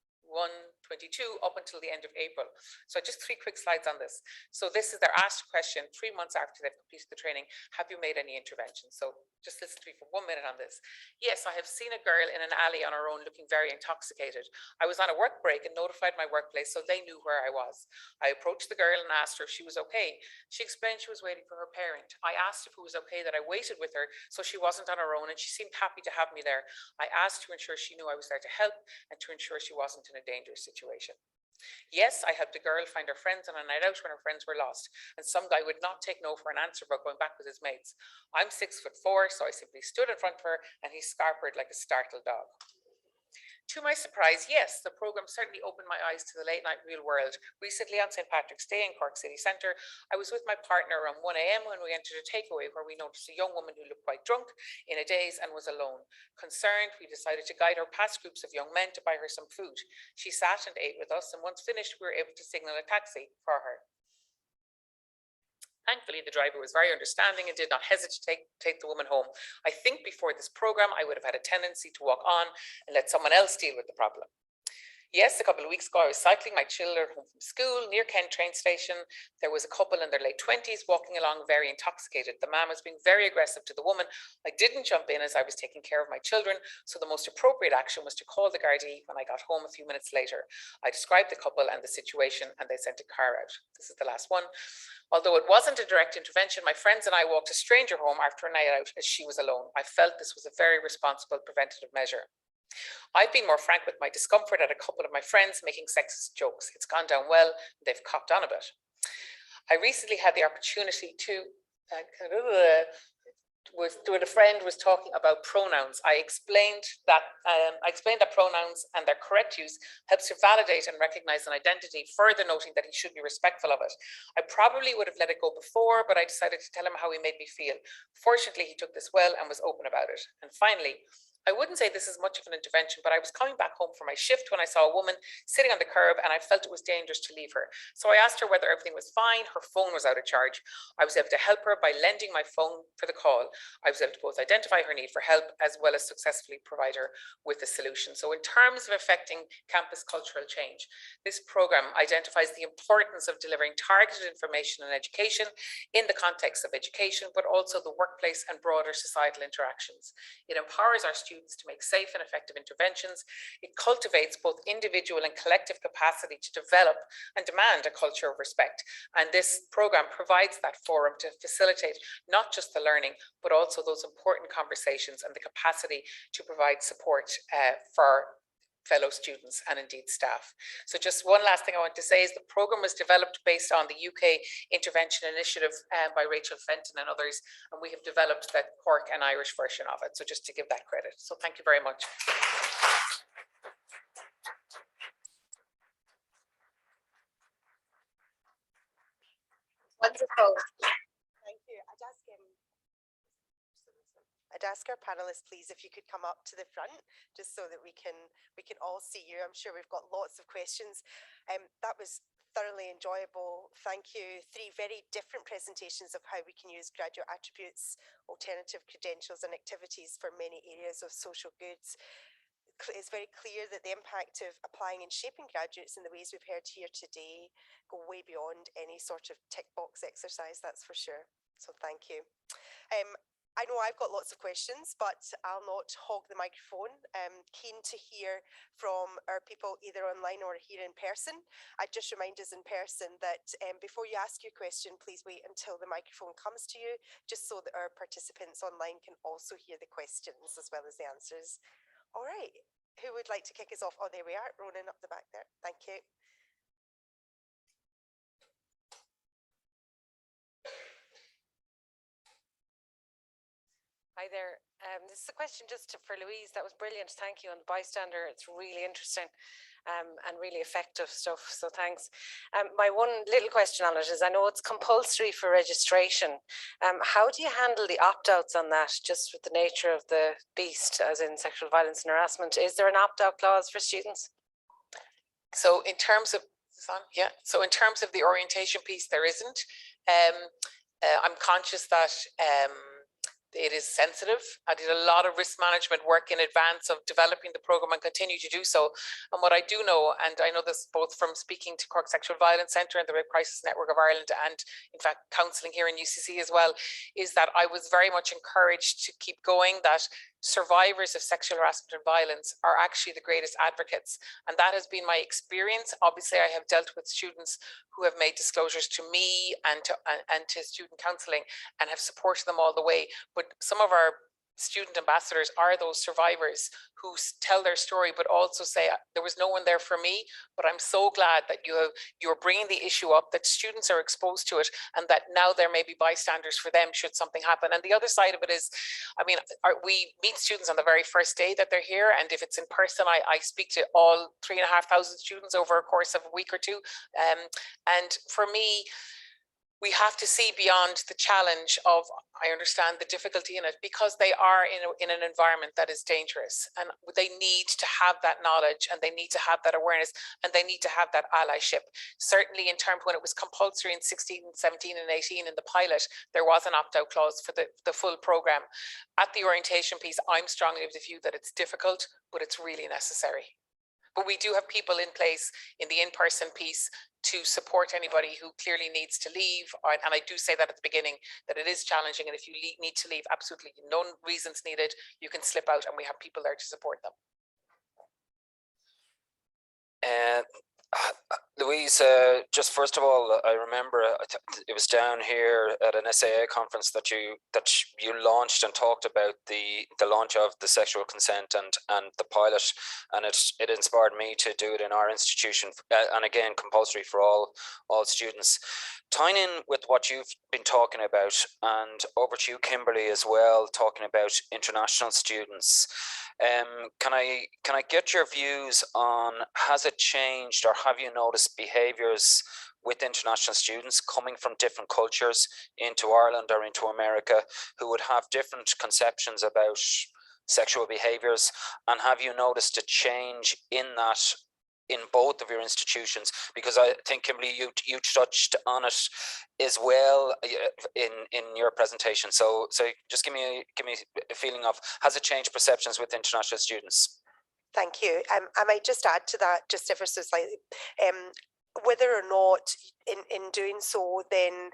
S4: 22 up until the end of April. So just 3 quick slides on this. So this is their asked question 3 months after they've completed the training. Have you made any interventions? So just listen to me for 1 minute on this. Yes, I have seen a girl in an alley on her own looking very intoxicated. I was on a work break and notified my workplace so they knew where I was. I approached the girl and asked her if she was okay. She explained she was waiting for her parent. I asked if it was okay that I waited with her so she wasn't on her own, and she seemed happy to have me there. I asked to ensure she knew I was there to help and to ensure she wasn't in a dangerous situation. Yes, I helped a girl find her friends on a night out when her friends were lost, and some guy would not take no for an answer about going back with his mates. I'm 6'4", so I simply stood in front of her and he scarpered like a startled dog. To my surprise, yes, the program certainly opened my eyes to the late night real world. Recently on St. Patrick's Day in Cork City Centre, I was with my partner around 1 a.m. when we entered a takeaway where we noticed a young woman who looked quite drunk, in a daze, and was alone. Concerned, we decided to guide her past groups of young men to buy her some food. She sat and ate with us, and once finished, we were able to signal a taxi for her. Thankfully, the driver was very understanding and did not hesitate to take the woman home. I think before this program, I would have had a tendency to walk on and let someone else deal with the problem. Yes, a couple of weeks ago, I was cycling my children home from school near Kent train station. There was a couple in their late 20s walking along very intoxicated. The man was being very aggressive to the woman. I didn't jump in as I was taking care of my children, so the most appropriate action was to call the Gardaí when I got home a few minutes later. I described the couple and the situation, and they sent a car out. This is the last one. Although it wasn't a direct intervention, my friends and I walked a stranger home after a night out as she was alone. I felt this was a very responsible preventative measure. I've been more frank with my discomfort at a couple of my friends making sexist jokes. It's gone down well, they've copped on a bit. I recently had the opportunity to when a friend was talking about pronouns. I explained that pronouns and their correct use helps to validate and recognize an identity, further noting that he should be respectful of it. I probably would have let it go before, but I decided to tell him how he made me feel. Fortunately, he took this well and was open about it. And finally, I wouldn't say this is much of an intervention, but I was coming back home from my shift when I saw a woman sitting on the curb and I felt it was dangerous to leave her. So I asked her whether everything was fine. Her phone was out of charge. I was able to help her by lending my phone for the call. I was able to both identify her need for help as well as successfully provide her with a solution. So in terms of affecting campus cultural change, this program identifies the importance of delivering targeted information and education in the context of education, but also the workplace and broader societal interactions. It empowers our students to make safe and effective interventions. It cultivates both individual and collective capacity to develop and demand a culture of respect. And this program provides that forum to facilitate not just the learning, but also those important conversations and the capacity to provide support for fellow students and indeed staff. So just one last thing I want to say is the program was developed based on the UK Intervention Initiative by Rachel Fenton and others, and we have developed the Cork and Irish version of it. So just to give that credit. So thank you very much.
S1: Wonderful. Thank you. I'd ask our panelists, please, if you could come up to the front, just so that we can all see you. I'm sure we've got lots of questions. That was thoroughly enjoyable. Thank you. 3 very different presentations of how we can use graduate attributes, alternative credentials and activities for many areas of social goods. It's very clear that the impact of applying and shaping graduates in the ways we've heard here today go way beyond any sort of tick box exercise, that's for sure. So thank you. I know I've got lots of questions, but I'll not hog the microphone. Keen to hear from our people either online or here in person. I'd just remind us in person that before you ask your question, please wait until the microphone comes to you, just so that our participants online can also hear the questions as well as the answers. All right, who would like to kick us off? Oh, there we are, Ronan up the back there. Thank you.
S5: Hi there. This is a question just for Louise. That was brilliant. Thank you. And the bystander, it's really interesting and really effective stuff. So thanks. My one little question on it is, I know it's compulsory for registration. How do you handle the opt-outs on that, just with the nature of the beast, as in sexual violence and harassment? Is there an opt-out clause for students?
S4: So in terms of, so in terms of the orientation piece, there isn't. I'm conscious that it is sensitive. I did a lot of risk management work in advance of developing the program and continue to do so. And what I do know, and I know this both from speaking to Cork Sexual Violence Centre and the Rape Crisis Network of Ireland, and in fact counselling here in UCC as well, is that I was very much encouraged to keep going, that survivors of sexual harassment and violence are actually the greatest advocates. And that has been my experience. Obviously, I have dealt with students who have made disclosures to me and to student counselling and have supported them all the way. But some of our student ambassadors are those survivors who tell their story, but also say, there was no one there for me, but I'm so glad that you're bringing the issue up, that students are exposed to it, and that now there may be bystanders for them should something happen. And the other side of it is, I mean, we meet students on the very first day that they're here, and if it's in person, I speak to all 3,500 students over a course of a week or two. And for me, we have to see beyond the challenge of, I understand the difficulty in it, because they are in an environment that is dangerous, and they need to have that knowledge, and they need to have that awareness, and they need to have that allyship. Certainly in terms when it was compulsory in 16, 17 and 18 in the pilot, there was an opt-out clause for the full program. At the orientation piece, I'm strongly of the view that it's difficult, but it's really necessary. But we do have people in place in the in-person piece to support anybody who clearly needs to leave. And I do say that at the beginning, that it is challenging. And if you need to leave, absolutely no reasons needed, you can slip out, and we have people there to support them.
S6: Louise, just first of all, I remember it was down here at an SAA conference that you launched and talked about the launch of the sexual consent and the pilot, and it inspired me to do it in our institution, and again compulsory for all students. Tying in with what you've been talking about, and over to you, Kimberly, as well, talking about international students. Can I get your views on, has it changed, or have you noticed behaviours with international students coming from different cultures into Ireland or into America who would have different conceptions about sexual behaviours? And have you noticed a change in that in both of your institutions? Because I think, Kimberly, you touched on it as well in your presentation. So just give me a feeling of, has it changed perceptions with international students?
S1: Thank you. I might just add to that just ever so slightly. Whether or not in doing so, then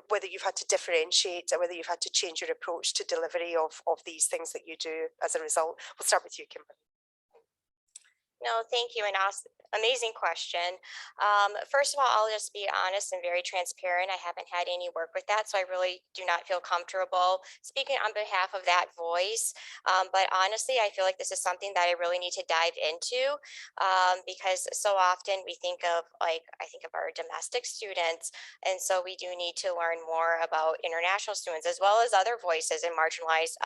S1: whether you've had to differentiate or whether you've had to change your approach to delivery of these things that you do as a result. We'll start with you, Kimberly.
S3: No, thank you. And amazing question. First of all, I'll just be honest and very transparent. I haven't had any work with that, so I really do not feel comfortable speaking on behalf of that voice. But honestly, I feel like this is something that I really need to dive into because so often we think of, like, I think of our domestic students. And so we do need to learn more about international students as well as other voices and marginalized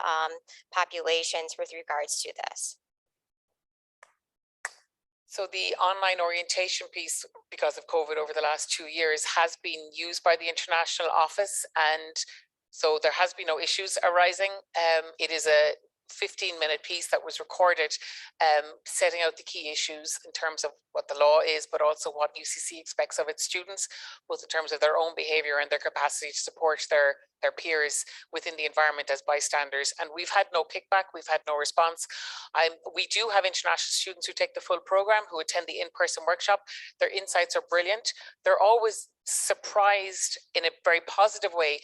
S3: populations with regards to this.
S4: So the online orientation piece, because of COVID over the last 2 years, has been used by the international office, and so there has been no issues arising. It is a 15-minute piece that was recorded, setting out the key issues in terms of what the law is, but also what UCC expects of its students, both in terms of their own behaviour and their capacity to support their peers within the environment as bystanders. And we've had no kickback, we've had no response. We do have international students who take the full programme, who attend the in-person workshop. Their insights are brilliant. They're always surprised in a very positive way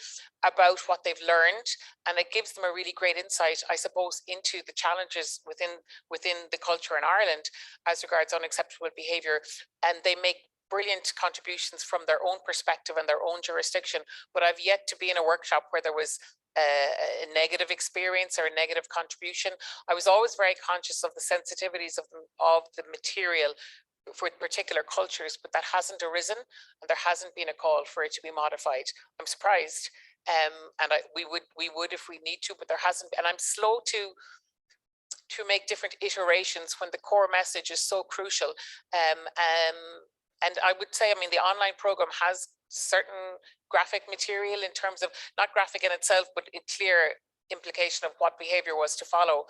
S4: about what they've learned, and it gives them a really great insight, I suppose, into the challenges within the culture in Ireland as regards unacceptable behaviour, and they make brilliant contributions from their own perspective and their own jurisdiction. But I've yet to be in a workshop where there was a negative experience or a negative contribution. I was always very conscious of the sensitivities of the material for particular cultures, but that hasn't arisen, and there hasn't been a call for it to be modified. I'm surprised, and we would if we need to, but there hasn't. And I'm slow to make different iterations when the core message is so crucial. And I would say, I mean, the online program has certain graphic material in terms of, not graphic in itself, but a clear implication of what behavior was to follow.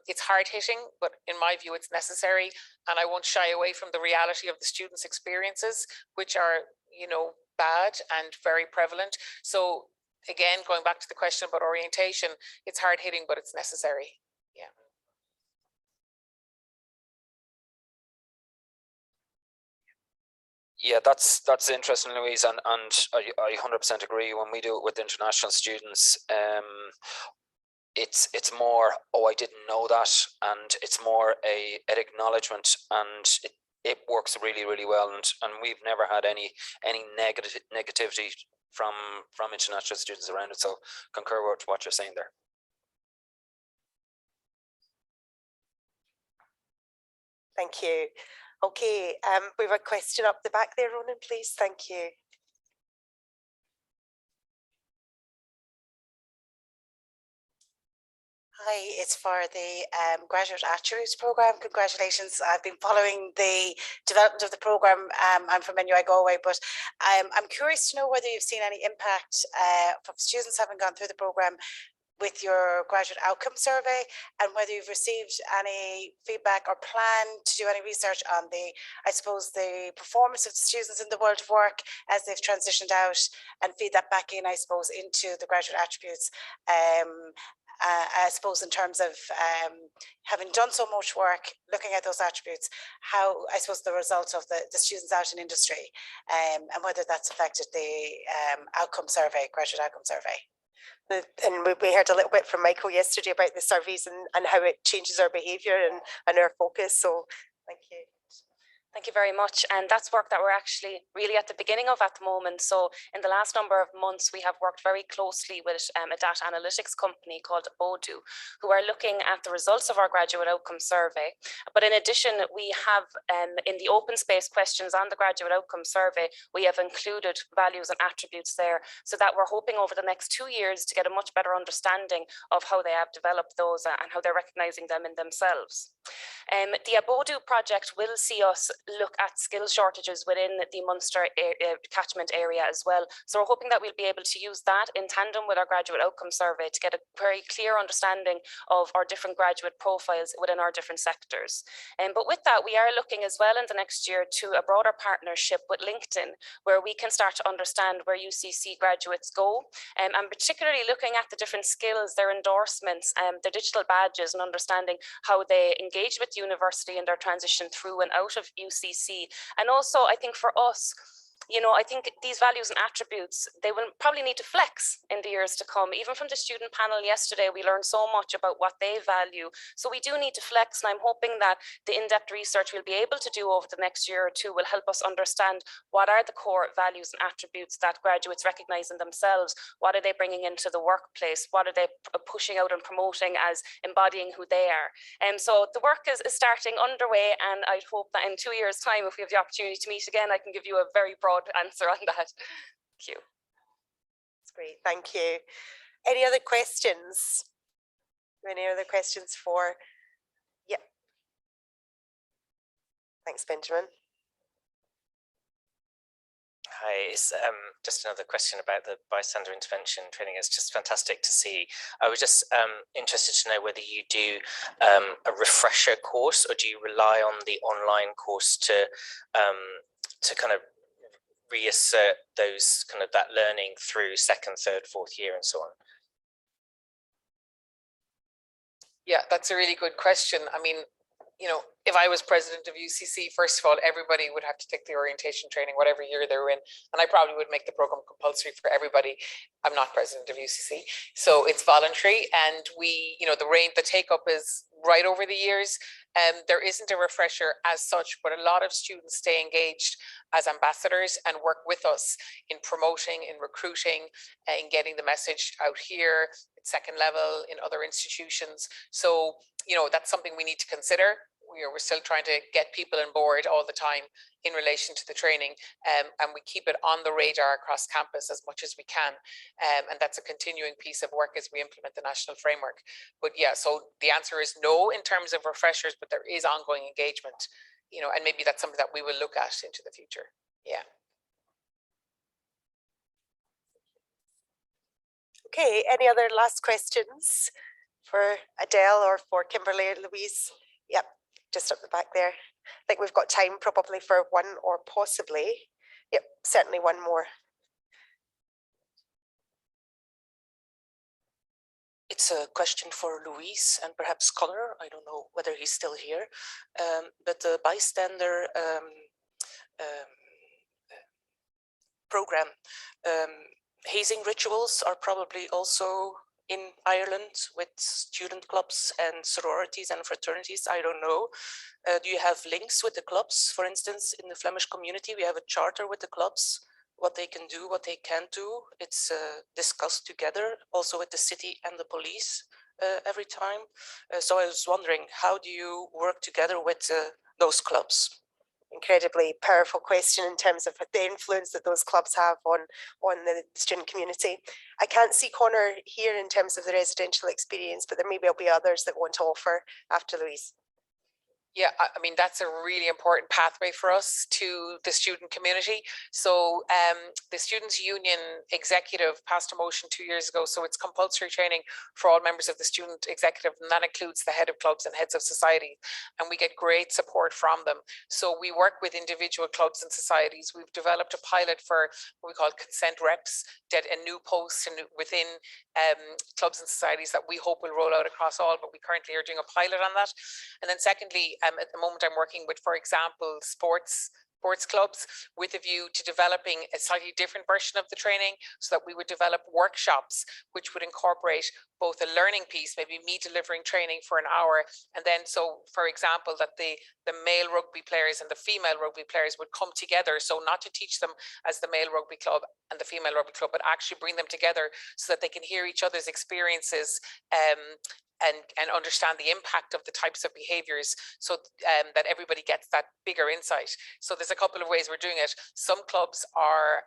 S4: It's hard hitting, but in my view, it's necessary. And I won't shy away from the reality of the students' experiences, which are, you know, bad and very prevalent. So again, going back to the question about orientation, it's hard hitting, but it's necessary. Yeah.
S6: Yeah, that's interesting, Louise, and I 100% agree. When we do it with international students, it's more, oh, I didn't know that, and it's more an acknowledgement, and it works really, really well, and we've never had any negativity from international students around it. So concur with what you're saying there.
S1: Thank you. Okay, we have a question up the back there, Ronan, please. Thank you.
S7: Hi, it's for the Graduate Attributes Programme. Congratulations. I've been following the development of the programme. I'm from NUI Galway, but I'm curious to know whether you've seen any impact from students having gone through the programme with your graduate outcome survey, and whether you've received any feedback or plan to do any research on the, I suppose, the performance of the students in the world of work as they've transitioned out, and feed that back in, I suppose, into the graduate attributes. I suppose in terms of having done so much work, looking at those attributes, how, I suppose, the results of the students out in industry, and whether that's affected the outcome survey, graduate outcome survey.
S1: And we heard a little bit from Michael yesterday about the surveys and how it changes our behaviour and our focus. So thank you.
S2: Thank you very much. And that's work that we're actually really at the beginning of at the moment. So in the last number of months, we have worked very closely with a data analytics company called Odoo, who are looking at the results of our graduate outcome survey. But in addition, we have in the open space questions on the graduate outcome survey, we have included values and attributes there, so that we're hoping over the next 2 years to get a much better understanding of how they have developed those and how they're recognizing them in themselves. The Odoo project will see us look at skill shortages within the Munster catchment area as well. So we're hoping that we'll be able to use that in tandem with our graduate outcome survey to get a very clear understanding of our different graduate profiles within our different sectors. But with that, we are looking as well in the next year to a broader partnership with LinkedIn, where we can start to understand where UCC graduates go, and particularly looking at the different skills, their endorsements, their digital badges, and understanding how they engage with university in their transition through and out of UCC. And also, I think for us, you know, I think these values and attributes, they will probably need to flex in the years to come. Even from the student panel yesterday, we learned so much about what they value. So we do need to flex, and I'm hoping that the in-depth research we'll be able to do over the next year or two will help us understand what are the core values and attributes that graduates recognize in themselves. What are they bringing into the workplace? What are they pushing out and promoting as embodying who they are? And so the work is starting underway, and I hope that in 2 years' time, if we have the opportunity to meet again, I can give you a very broad answer on that. Thank you.
S1: That's great. Thank you. Any other questions? Any other questions for? Yeah. Thanks, Benjamin.
S8: Hi, it's just another question about the bystander intervention training. It's just fantastic to see. I was just interested to know whether you do a refresher course, or do you rely on the online course to kind of reassert those kind of that learning through second, third, fourth year and so on?
S4: Yeah, that's a really good question. I mean, you know, if I was president of UCC, first of all, everybody would have to take the orientation training, whatever year they're in. And I probably would make the program compulsory for everybody. I'm not president of UCC, so it's voluntary. And we, you know, the take up is right over the years. There isn't a refresher as such, but a lot of students stay engaged as ambassadors and work with us in promoting, in recruiting, in getting the message out here at second level in other institutions. So, you know, that's something we need to consider. We're still trying to get people on board all the time in relation to the training, and we keep it on the radar across campus as much as we can, and that's a continuing piece of work as we implement the national framework. But yeah, so the answer is no in terms of refreshers, but there is ongoing engagement, you know, and maybe that's something that we will look at into the future. Yeah.
S1: Okay, any other last questions for Adele or for Kimberly or Louise? Yep, just up the back there. I think we've got time probably for one or possibly, yep, certainly one more.
S9: It's a question for Louise and perhaps Connor. I don't know whether he's still here, but the bystander program, hazing rituals are probably also in Ireland with student clubs and sororities and fraternities. I don't know. Do you have links with the clubs? For instance, in the Flemish community, we have a charter with the clubs, what they can do, what they can't do. It's discussed together, also with the city and the police every time. So I was wondering, how do you work together with those clubs?
S1: Incredibly powerful question in terms of the influence that those clubs have on the student community. I can't see Connor here in terms of the residential experience, but there maybe will be others that want to offer after Louise.
S4: Yeah, I mean, that's a really important pathway for us to the student community. So the Students' Union executive passed a motion 2 years ago. So it's compulsory training for all members of the student executive, and that includes the head of clubs and heads of society. And we get great support from them. So we work with individual clubs and societies. We've developed a pilot for what we call consent reps, did a new post within clubs and societies that we hope will roll out across all, but we currently are doing a pilot on that. And then secondly, at the moment I'm working with, for example, sports clubs with a view to developing a slightly different version of the training, so that we would develop workshops which would incorporate both a learning piece, maybe me delivering training for an hour, and then so for example that the male rugby players and the female rugby players would come together, so not to teach them as the male rugby club and the female rugby club, but actually bring them together so that they can hear each other's experiences and understand the impact of the types of behaviors, so that everybody gets that bigger insight. So there's a couple of ways we're doing it. Some clubs are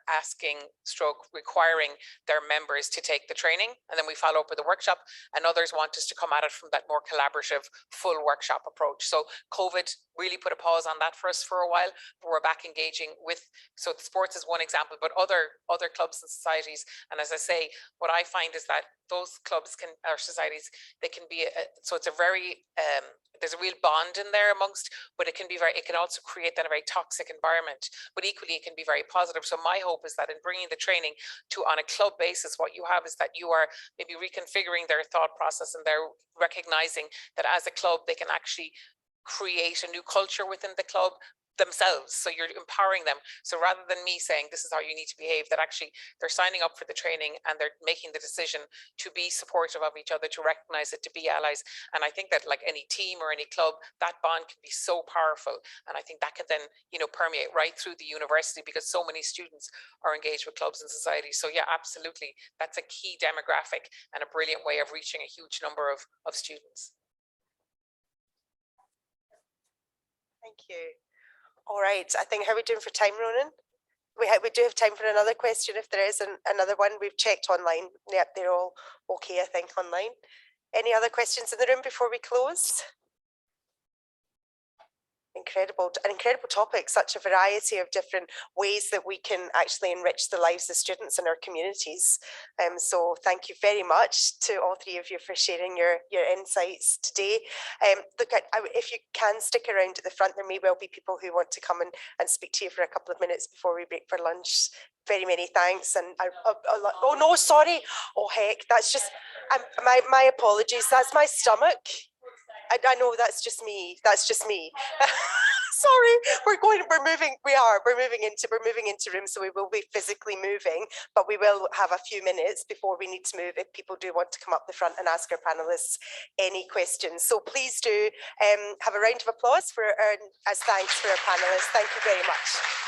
S4: requiring their members to take the training, and then we follow up with a workshop, and others want us to come at it from that more collaborative full workshop approach. So COVID really put a pause on that for us for a while, but we're back engaging with, so the sports is one example, but other clubs and societies. And as I say, what I find is that those clubs or societies, they can be so it's a very there's a real bond in there amongst, but it can also create then a very toxic environment, but equally it can be very positive. So my hope is that in bringing the training to on a club basis, what you have is that you are maybe reconfiguring their thought process, and they're recognizing that as a club they can actually create a new culture within the club themselves. So you're empowering them. So rather than me saying this is how you need to behave, that actually they're signing up for the training and they're making the decision to be supportive of each other, to recognize it, to be allies. And I think that like any team or any club, that bond can be so powerful. And I think that can then, permeate right through the university, because so many students are engaged with clubs and societies. So yeah, absolutely. That's a key demographic and a brilliant way of reaching a huge number of students.
S1: Thank you. All right, I think, how are we doing for time, Ronan? We do have time for another question if there is another one. We've checked online. Yep, they're all okay, I think, online. Any other questions in the room before we close? I an incredible topic, such a variety of different ways that we can actually enrich the lives of students in our communities. So thank you very much to all three of you for sharing your insights today. Look, if you can stick around at the front, there may well be people who want to come and speak to you for a couple of minutes before we break for lunch. Very many thanks. And oh no, sorry. Oh heck, that's just my apologies. That's my stomach. I know that's just me. That's just me. Sorry, we're moving into rooms, so we will be physically moving, but we will have a few minutes before we need to move if people do want to come up the front and ask our panelists any questions. So please do have a round of applause for as thanks for our panelists. Thank you very much.